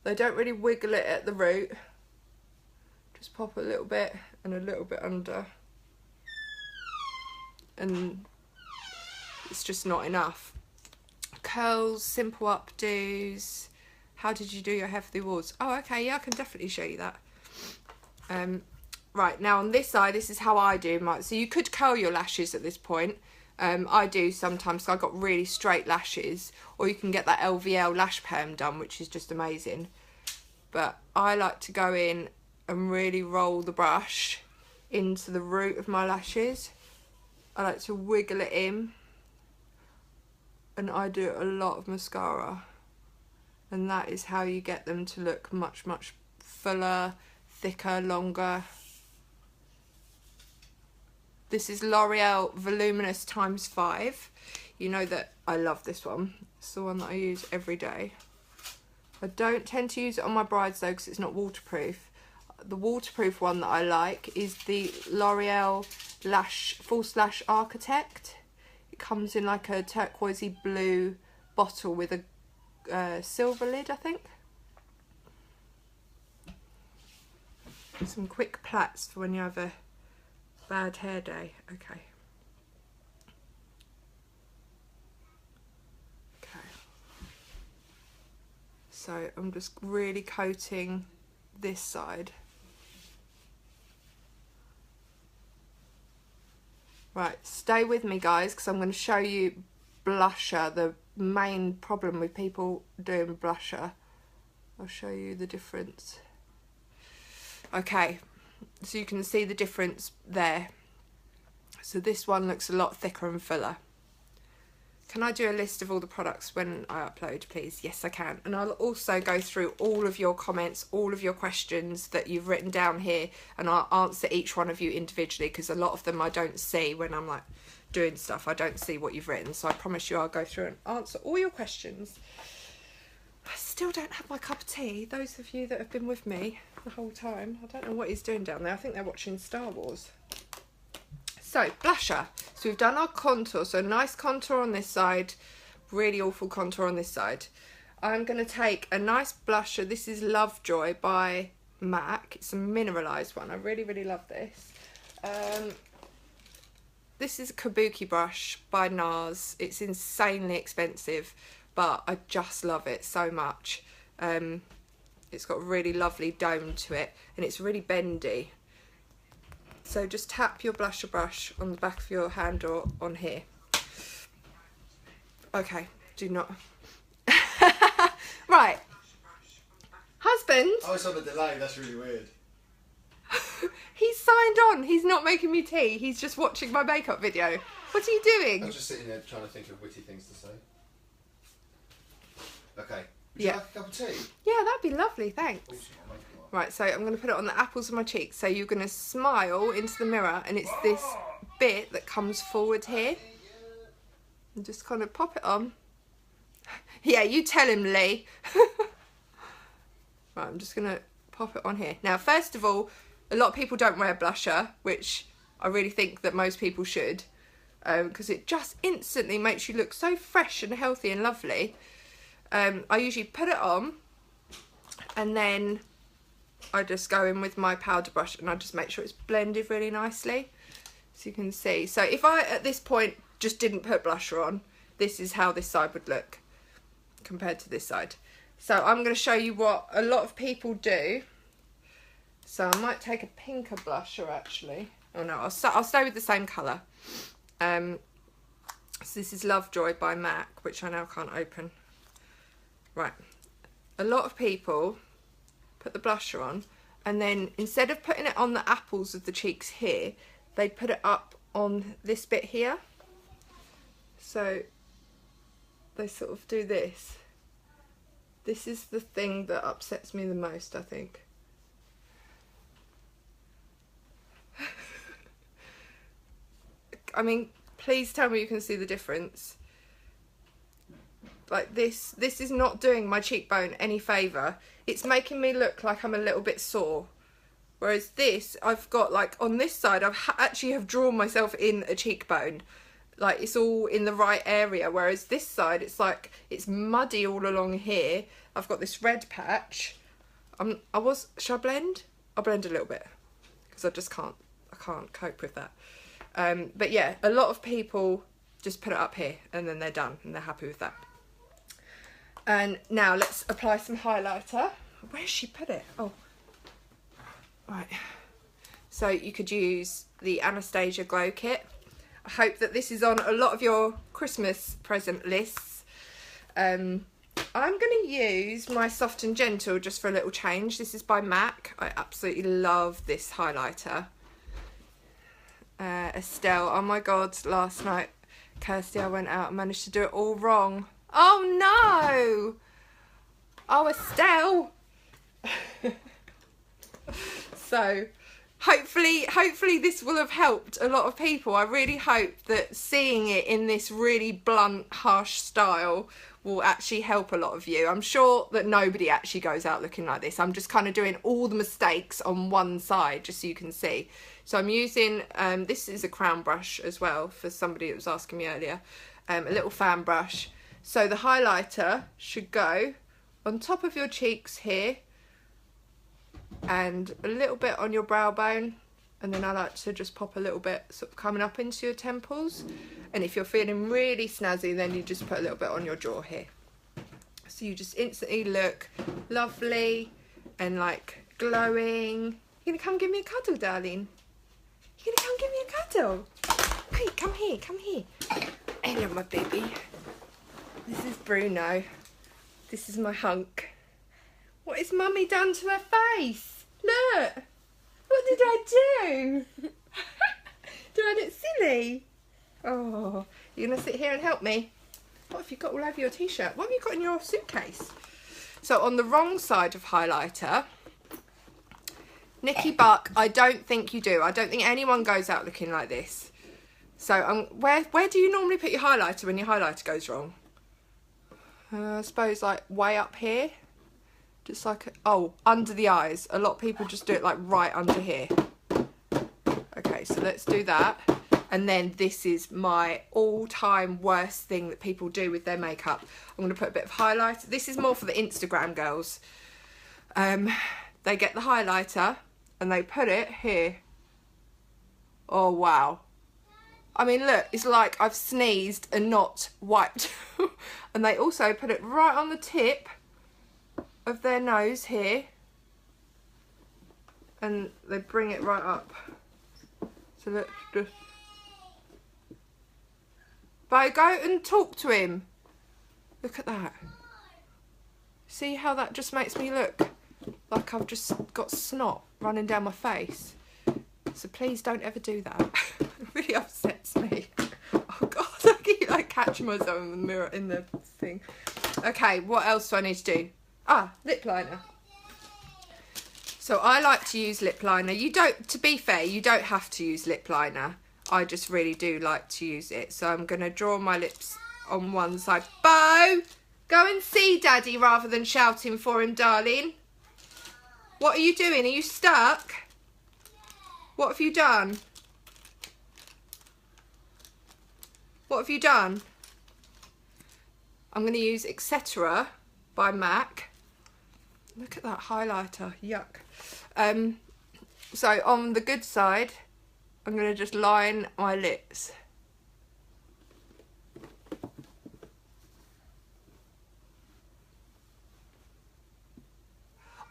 They don't really wiggle it at the root. Just pop a little bit and a little bit under. And it's just not enough. Curls, simple updos. How did you do your hair for the awards? Oh, okay, yeah, I can definitely show you that. Right, now on this side, this is how I do mine. So you could curl your lashes at this point. I do sometimes, so I've got really straight lashes. Or you can get that LVL lash perm done, which is just amazing. But I like to go in and really roll the brush into the root of my lashes. I like to wiggle it in. And I do a lot of mascara. And that is how you get them to look much, much fuller, thicker, longer. This is L'Oreal Voluminous ×5. You know that I love this one. It's the one that I use every day. I don't tend to use it on my brides though, because it's not waterproof. The waterproof one that I like is the L'Oreal False Lash Architect. It comes in like a turquoisey blue bottle with a silver lid, I think. Some quick plaits for when you have a bad hair day. Okay. So I'm just really coating this side. Right, stay with me guys, because I'm going to show you blusher, the main problem with people doing blusher. I'll show you the difference. Okay, so you can see the difference there. So this one looks a lot thicker and fuller. Can I do a list of all the products when I upload, please? Yes, I can. And I'll also go through all of your comments, all of your questions that you've written down here, and I'll answer each one of you individually, because a lot of them I don't see when I'm like doing stuff. I don't see what you've written, so I promise you I'll go through and answer all your questions. I still don't have my cup of tea. Those of you that have been with me the whole time, I don't know what he's doing down there. I think they're watching Star Wars. So, blusher. So we've done our contour. So nice contour on this side, really awful contour on this side. I'm going to take a nice blusher. This is Lovejoy by MAC. It's a mineralised one. I really, really love this. This is a kabuki brush by NARS. It's insanely expensive, but I just love it so much. It's got a really lovely dome to it, and it's really bendy. So just tap your blusher brush on the back of your hand or on here. Okay, do not. Right. Husband. Oh, it's on a delay. That's really weird. He's signed on. He's not making me tea. He's just watching my makeup video. What are you doing? I'm just sitting there trying to think of witty things to say. Okay. Would Yeah. you like a cup of tea? Yeah, that'd be lovely. Thanks. Oh, she's not making one. Right, so I'm going to put it on the apples of my cheeks. So you're going to smile into the mirror, and it's this bit that comes forward here. And just kind of pop it on. Yeah, you tell him, Lee. Right, I'm just going to pop it on here. Now, first of all, a lot of people don't wear blusher, which I really think that most people should, because it just instantly makes you look so fresh and healthy and lovely. I usually put it on, and then I just go in with my powder brush, and I just make sure it's blended really nicely, so you can see. So if I, at this point, just didn't put blusher on, this is how this side would look compared to this side. So I'm going to show you what a lot of people do. So I might take a pinker blusher actually. Oh no, I'll stay with the same colour. So this is Lovejoy by MAC, which I now can't open. Right, a lot of people put the blusher on, and then instead of putting it on the apples of the cheeks here, they put it up on this bit here. So they sort of do this. This is the thing that upsets me the most, I think. I mean, please tell me you can see the difference. Like this is not doing my cheekbone any favour. It's making me look like I'm a little bit sore. Whereas this, I've got like on this side, actually have drawn myself in a cheekbone. Like it's all in the right area. Whereas this side, it's like, it's muddy all along here. I've got this red patch. Shall I blend? I'll blend a little bit. Because I can't cope with that. But yeah, a lot of people just put it up here and then they're done and they're happy with that. And now let's apply some highlighter. Where's she put it? Oh, right. So you could use the Anastasia Glow Kit. I hope that this is on a lot of your Christmas present lists. I'm going to use my Soft and Gentle just for a little change. This is by MAC. I absolutely love this highlighter. Estelle, oh my god, last night, Kirsty, I went out and managed to do it all wrong. Oh no! Oh, Estelle! So, hopefully this will have helped a lot of people. I really hope that seeing it in this really blunt, harsh style will actually help a lot of you. I'm sure that nobody actually goes out looking like this. I'm just kind of doing all the mistakes on one side, just so you can see. So I'm using, this is a crown brush as well, for somebody that was asking me earlier, a little fan brush. So the highlighter should go on top of your cheeks here, and a little bit on your brow bone, and then I like to just pop a little bit sort of coming up into your temples. And if you're feeling really snazzy, then you just put a little bit on your jaw here. So you just instantly look lovely and like glowing. You gonna come give me a cuddle, darling? You gonna come give me a cuddle? Hey, come here, come here. Hello, my baby. This is Bruno. This is my hunk. What has Mummy done to her face? Look. What did I do? Do I look silly? Oh, you're going to sit here and help me? What have you got all over your t-shirt? What have you got in your suitcase? So on the wrong side of highlighter, Nikki Buck, I don't think you do. I don't think anyone goes out looking like this. So where do you normally put your highlighter when your highlighter goes wrong? I suppose like way up here. Just like, oh, under the eyes. A lot of people just do it like right under here. Okay, so let's do that. And then this is my all-time worst thing that people do with their makeup. I'm going to put a bit of highlighter. This is more for the Instagram girls. They get the highlighter and they put it here. Oh, wow. I mean, look, it's like I've sneezed and not wiped. And they also put it right on the tip of their nose here. And they bring it right up. So let's just... Bo, go and talk to him. Look at that. See how that just makes me look like I've just got snot running down my face? So please don't ever do that. It really upsets me. Oh God, I keep like catching myself in the mirror, in the thing. Okay, what else do I need to do? Ah, lip liner. So I like to use lip liner. You don't, to be fair, you don't have to use lip liner. I just really do like to use it. So I'm going to draw my lips on one side. Bo, go and see Daddy rather than shouting for him, darling. What are you doing? Are you stuck? What have you done? What have you done? I'm going to use Etc. by MAC. Look at that highlighter. Yuck. So on the good side, I'm going to just line my lips.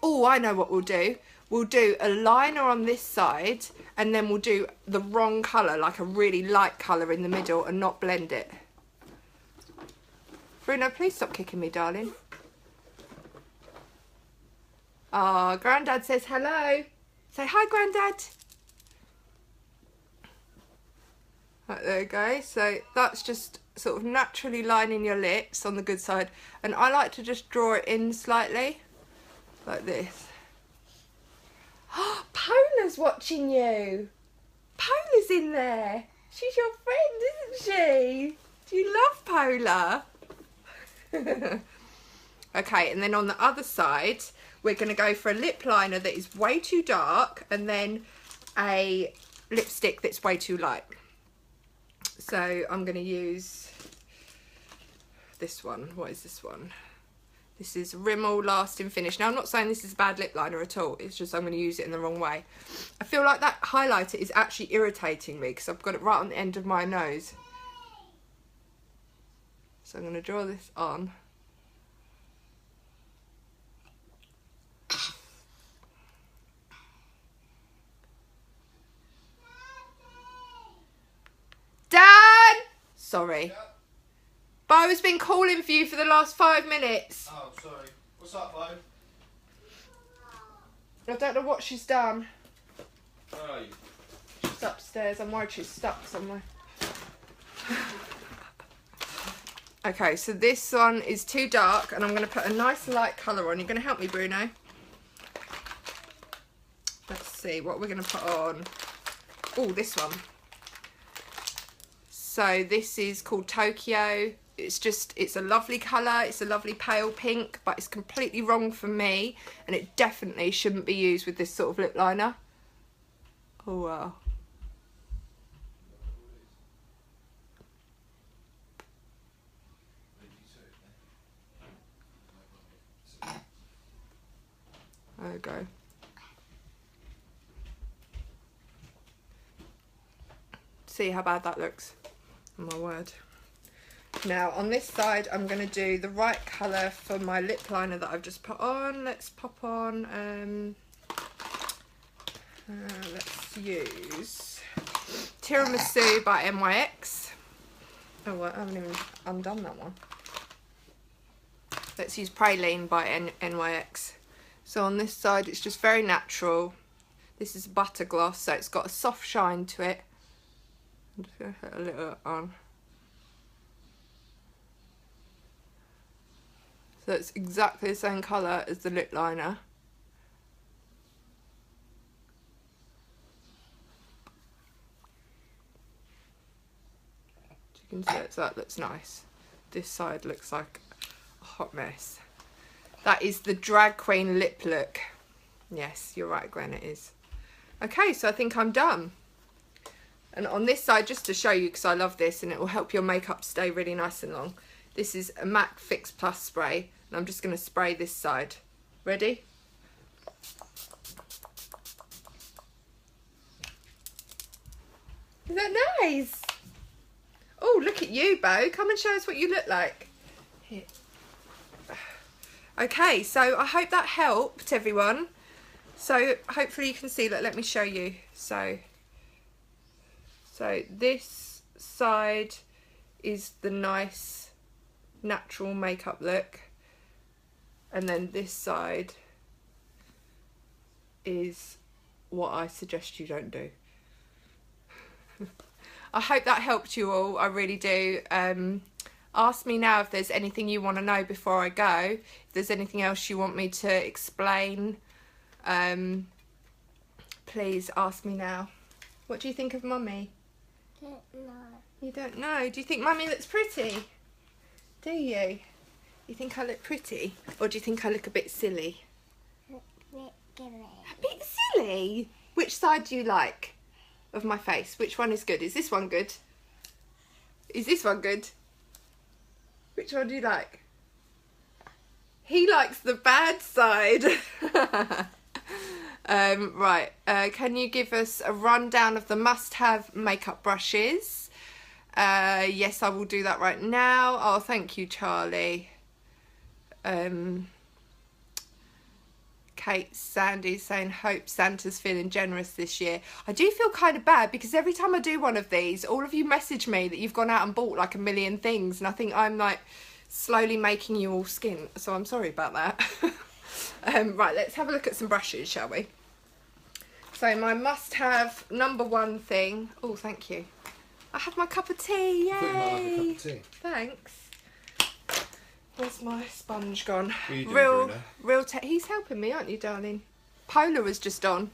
Oh, I know what we'll do. We'll do a liner on this side and then we'll do the wrong colour, like a really light colour in the middle and not blend it. Bruno, please stop kicking me, darling. Ah, Grandad says hello. Say hi, Grandad. Right, there we go. So that's just sort of naturally lining your lips on the good side. And I like to just draw it in slightly, like this. Oh, Pola's watching you. Pola's in there. She's your friend, isn't she? Do you love Pola? Okay, and then on the other side, we're going to go for a lip liner that is way too dark and then a lipstick that's way too light. So I'm going to use this one. What is this one? This is Rimmel Lasting Finish. Now, I'm not saying this is a bad lip liner at all. It's just I'm going to use it in the wrong way. I feel like that highlighter is actually irritating me because I've got it right on the end of my nose. So I'm going to draw this on. Dad! Sorry. Yeah. Bo has been calling for you for the last 5 minutes. Oh, sorry. What's up, Bo? I don't know what she's done. Where are you? She's upstairs. I'm worried she's stuck somewhere. Okay, so this one is too dark and I'm going to put a nice light colour on. You're going to help me, Bruno? Let's see what we're going to put on. Oh, this one. So this is called Tokyo. It's a lovely colour. It's a lovely pale pink, but it's completely wrong for me. And it definitely shouldn't be used with this sort of lip liner. Oh, wow. There we go. See how bad that looks? Oh my word. Now on this side I'm going to do the right colour for my lip liner that I've just put on. Let's pop on, let's use Tiramisu by NYX. Oh, well, I haven't even undone that one. Let's use Praline by NYX. So on this side it's just very natural. This is butter gloss, so it's got a soft shine to it. I'm just going to put a little on. So it's exactly the same colour as the lip liner. As you can see, that looks nice. This side looks like a hot mess. That is the drag queen lip look. Yes, you're right, Gwen, it is. Okay, so I think I'm done. And on this side, just to show you, because I love this and it will help your makeup stay really nice and long, this is a MAC Fix Plus spray, and I'm just going to spray this side. Ready? Is that nice? Oh, look at you, Bo. Come and show us what you look like. Here. Okay, so I hope that helped everyone. So hopefully you can see, look, let me show you. So this side is the nice natural makeup look, and then this side is what I suggest you don't do. I hope that helped you all, I really do. Ask me now if there's anything you want to know before I go, if there's anything else you want me to explain. Please ask me now. What do you think of Mummy? Don't know. You don't know? Do you think Mummy looks pretty? Do you? You think I look pretty? Or do you think I look a bit silly? A bit silly? Which side do you like of my face? Which one is good? Is this one good? Is this one good? Which one do you like? He likes the bad side. Right, can you give us a rundown of the must-have makeup brushes? Yes, I will do that right now. Oh, thank you, Charlie. Kate Sandy's saying, hope Santa's feeling generous this year. I do feel kind of bad because every time I do one of these, all of you message me that you've gone out and bought like a million things, and I think I'm like slowly making you all skin, so I'm sorry about that. Right, let's have a look at some brushes, shall we? So my must-have number one thing. Oh, thank you. I have my cup of tea. Yay! I thought you might like a cup of tea. Thanks. Where's my sponge gone? What are you doing, Real he's helping me, aren't you, darling? Polar was just on.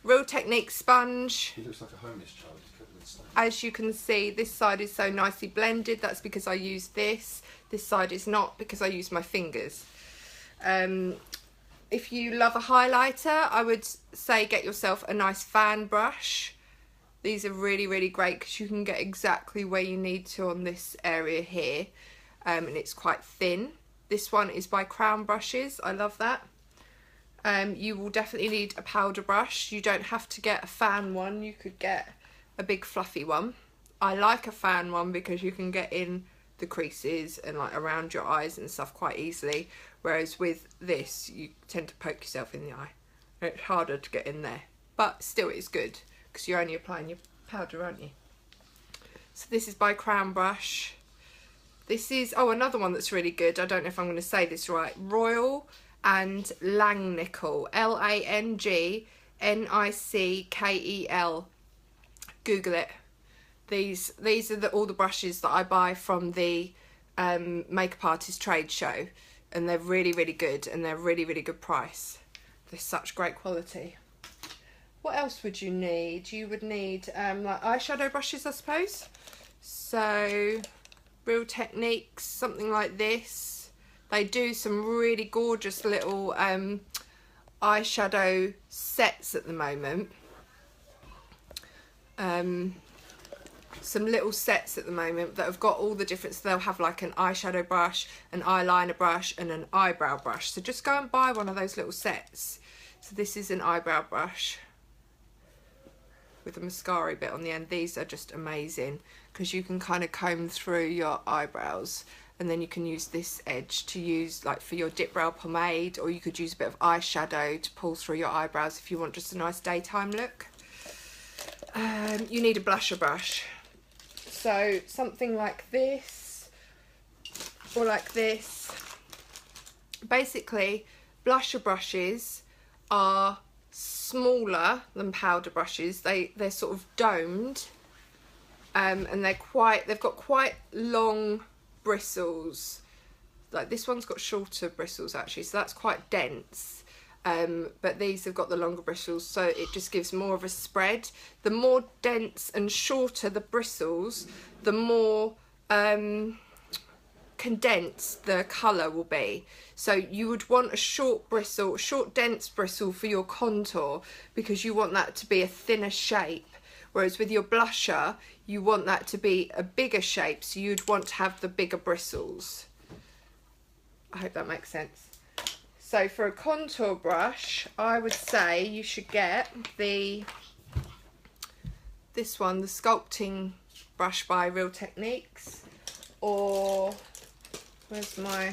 Real Technique sponge. He looks like a homeless child. He's covered in stuff. As you can see, this side is so nicely blended. That's because I used this. This side is not because I used my fingers. If you love a highlighter, I would say get yourself a nice fan brush. These are really, really great because you can get exactly where you need to on this area here. And it's quite thin. This one is by Crown Brushes. I love that. You will definitely need a powder brush. You don't have to get a fan one. You could get a big fluffy one. I like a fan one because you can get in the creases and like around your eyes and stuff quite easily. Whereas with this, you tend to poke yourself in the eye. And it's harder to get in there. But still it's good because you're only applying your powder, aren't you? So this is by Crown Brush. This is, oh, another one that's really good. I don't know if I'm going to say this right. Royal and Langnickel. Langnickel. Google it. These are all the brushes that I buy from the Makeup Artist trade show. And they're really, really good. And they're really, really good price. They're such great quality. What else would you need? You would need like eyeshadow brushes, I suppose. So Real Techniques, something like this. They do some really gorgeous little eyeshadow sets at the moment. Some little sets at the moment that have got all the different, so they'll have like an eyeshadow brush, an eyeliner brush and an eyebrow brush. So just go and buy one of those little sets. So this is an eyebrow brush with a mascara bit on the end. These are just amazing because you can kind of comb through your eyebrows, and then you can use this edge to use like for your dip brow pomade, or you could use a bit of eyeshadow to pull through your eyebrows if you want just a nice daytime look. You need a blusher brush. So something like this or like this. Basically, blusher brushes are smaller than powder brushes. They're sort of domed, and they've got quite long bristles. Like this one's got shorter bristles actually, so that's quite dense. But these have got the longer bristles, so it just gives more of a spread. The more dense and shorter the bristles, the more condensed the colour will be. So you would want a short dense bristle for your contour, because you want that to be a thinner shape. Whereas with your blusher, you want that to be a bigger shape, so you'd want to have the bigger bristles. I hope that makes sense. So for a contour brush, I would say you should get the this one, the sculpting brush by Real Techniques, or where's my,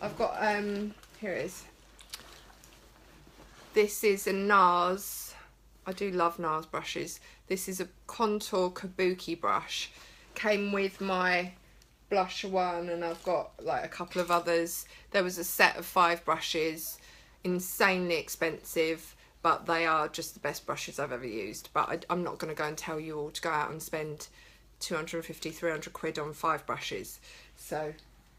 I've got, here it is. This is a NARS. I do love NARS brushes. This is a contour kabuki brush. Came with my blush one, and I've got like a couple of others. There was a set of 5 brushes, insanely expensive, but they are just the best brushes I've ever used. But I'm not going to go and tell you all to go out and spend 250, 300 quid on 5 brushes. So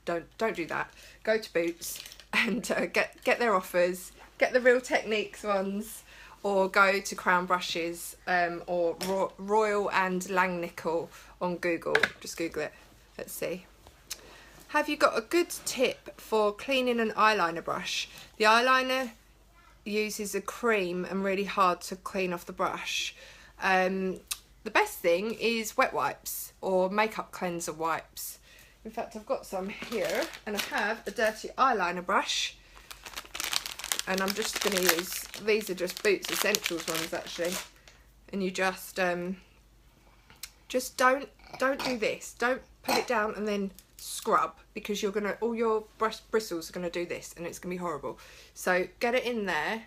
don't do that. Go to Boots and get their offers. Get the Real Techniques ones, or go to Crown Brushes, or Royal and Langnickel on Google. Just Google it. Let's see. Have you got a good tip for cleaning an eyeliner brush? The eyeliner uses a cream and really hard to clean off the brush. The best thing is wet wipes or makeup cleanser wipes. In fact, I've got some here, and I have a dirty eyeliner brush. And I'm just going to use, these are just Boots Essentials ones actually. And you just don't do this. Don't put it down and then scrub, because you're gonna, all your brush bristles are gonna do this, and it's gonna be horrible. So get it in there,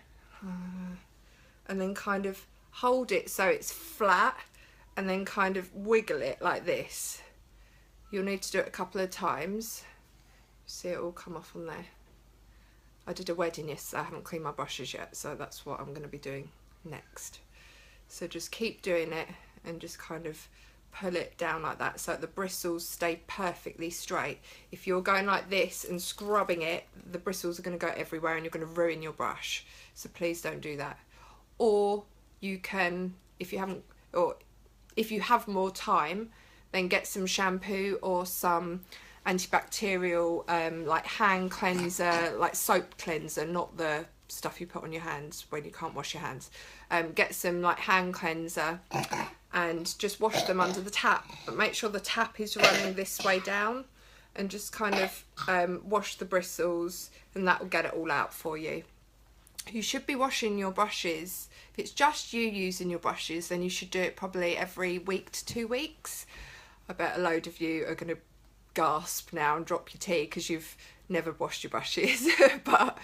and then kind of hold it so it's flat, and then kind of wiggle it like this. You'll need to do it a couple of times. See it all come off on there. I did a wedding yesterday. I haven't cleaned my brushes yet, so that's what I'm going to be doing next. So just keep doing it and just kind of pull it down like that so the bristles stay perfectly straight. If you're going like this and scrubbing it, the bristles are going to go everywhere and you're going to ruin your brush. So please don't do that. Or you can, if you haven't, or if you have more time, then get some shampoo or some antibacterial like hand cleanser, like soap cleanser, not the stuff you put on your hands when you can't wash your hands. Get some like hand cleanser and just wash them under the tap, but make sure the tap is running this way down, and just kind of wash the bristles, and that will get it all out for you. You should be washing your brushes, if it's just you using your brushes, then you should do it probably every week to 2 weeks. I bet a load of you are going to gasp now and drop your tea because you've never washed your brushes. But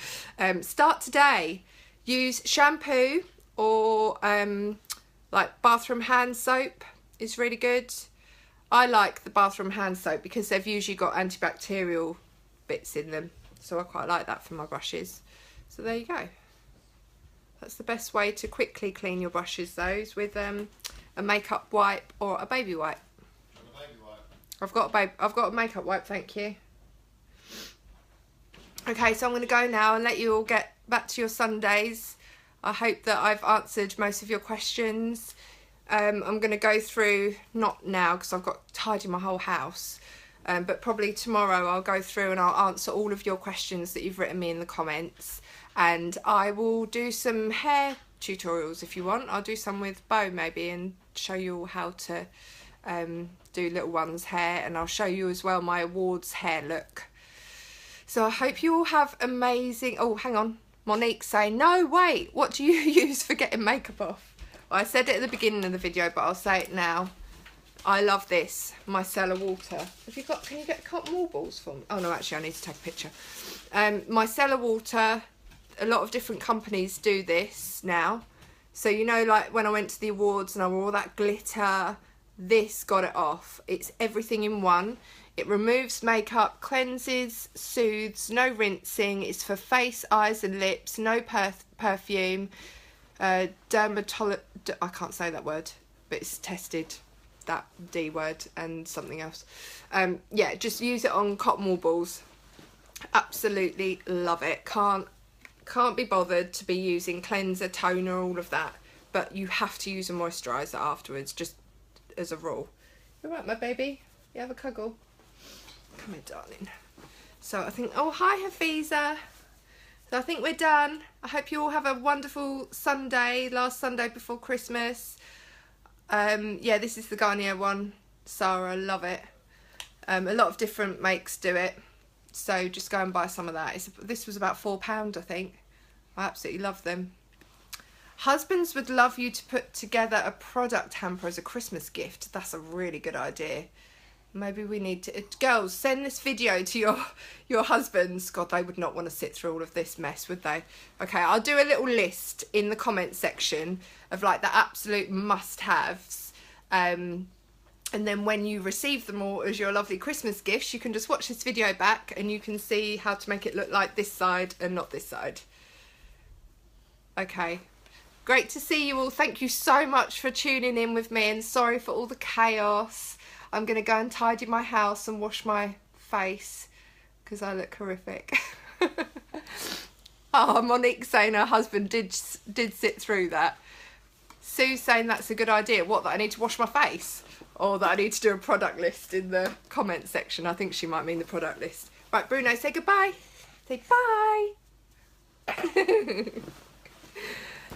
start today. Use shampoo or like bathroom hand soap is really good. I like the bathroom hand soap because they've usually got antibacterial bits in them, so I quite like that for my brushes. So there you go. That's the best way to quickly clean your brushes, those with a makeup wipe or a baby wipe. I've got a makeup wipe, thank you. Okay, so I'm going to go now and let you all get back to your Sundays. I hope that I've answered most of your questions. I'm going to go through, not now because I've got to tidy my whole house, but probably tomorrow I'll go through and I'll answer all of your questions that you've written me in the comments. And I will do some hair tutorials if you want. I'll do some with Bo maybe and show you all how to do little one's hair, and I'll show you as well my awards hair look. So I hope you all have amazing, oh hang on, Monique's saying, no wait, what do you use for getting makeup off? Well, I said it at the beginning of the video, but I'll say it now. I love this, micellar water. Have you got, can you get cotton wool balls for me? Oh no, actually I need to take a picture. Micellar water, a lot of different companies do this now. So you know, like when I went to the awards and I wore all that glitter, this got it off. It's everything in one. It removes makeup, cleanses, soothes, no rinsing. It's for face, eyes and lips, no perfume. I can't say that word, but it's tested, that D word and something else. Yeah, just use it on cotton wool balls. Absolutely love it. Can't be bothered to be using cleanser, toner, all of that. But you have to use a moisturiser afterwards, just as a rule. You alright, my baby? You have a cuddle? Come here, darling. So I think, oh hi Hafiza. So I think we're done. I hope you all have a wonderful Sunday, last Sunday before Christmas. Yeah, this is the Garnier one, Sarah, love it. A lot of different makes do it, so just go and buy some of that. This was about £4 I think. I absolutely love them. Husbands would love you to put together a product hamper as a Christmas gift. That's a really good idea. Maybe we need to... Girls, send this video to your husbands. God, they would not want to sit through all of this mess, would they? Okay, I'll do a little list in the comments section of like the absolute must-haves. And then when you receive them all as your lovely Christmas gifts, you can just watch this video back and you can see how to make it look like this side and not this side. Okay. Great to see you all. Thank you so much for tuning in with me, and sorry for all the chaos. I'm going to go and tidy my house and wash my face because I look horrific. Oh, Monique saying her husband did sit through that. Sue's saying that's a good idea. What, that I need to wash my face? Or that I need to do a product list in the comment section? I think she might mean the product list. Right, Bruno, say goodbye. Say bye.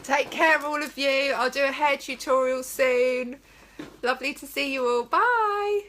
Take care, all of you. I'll do a hair tutorial soon. Lovely to see you all. Bye.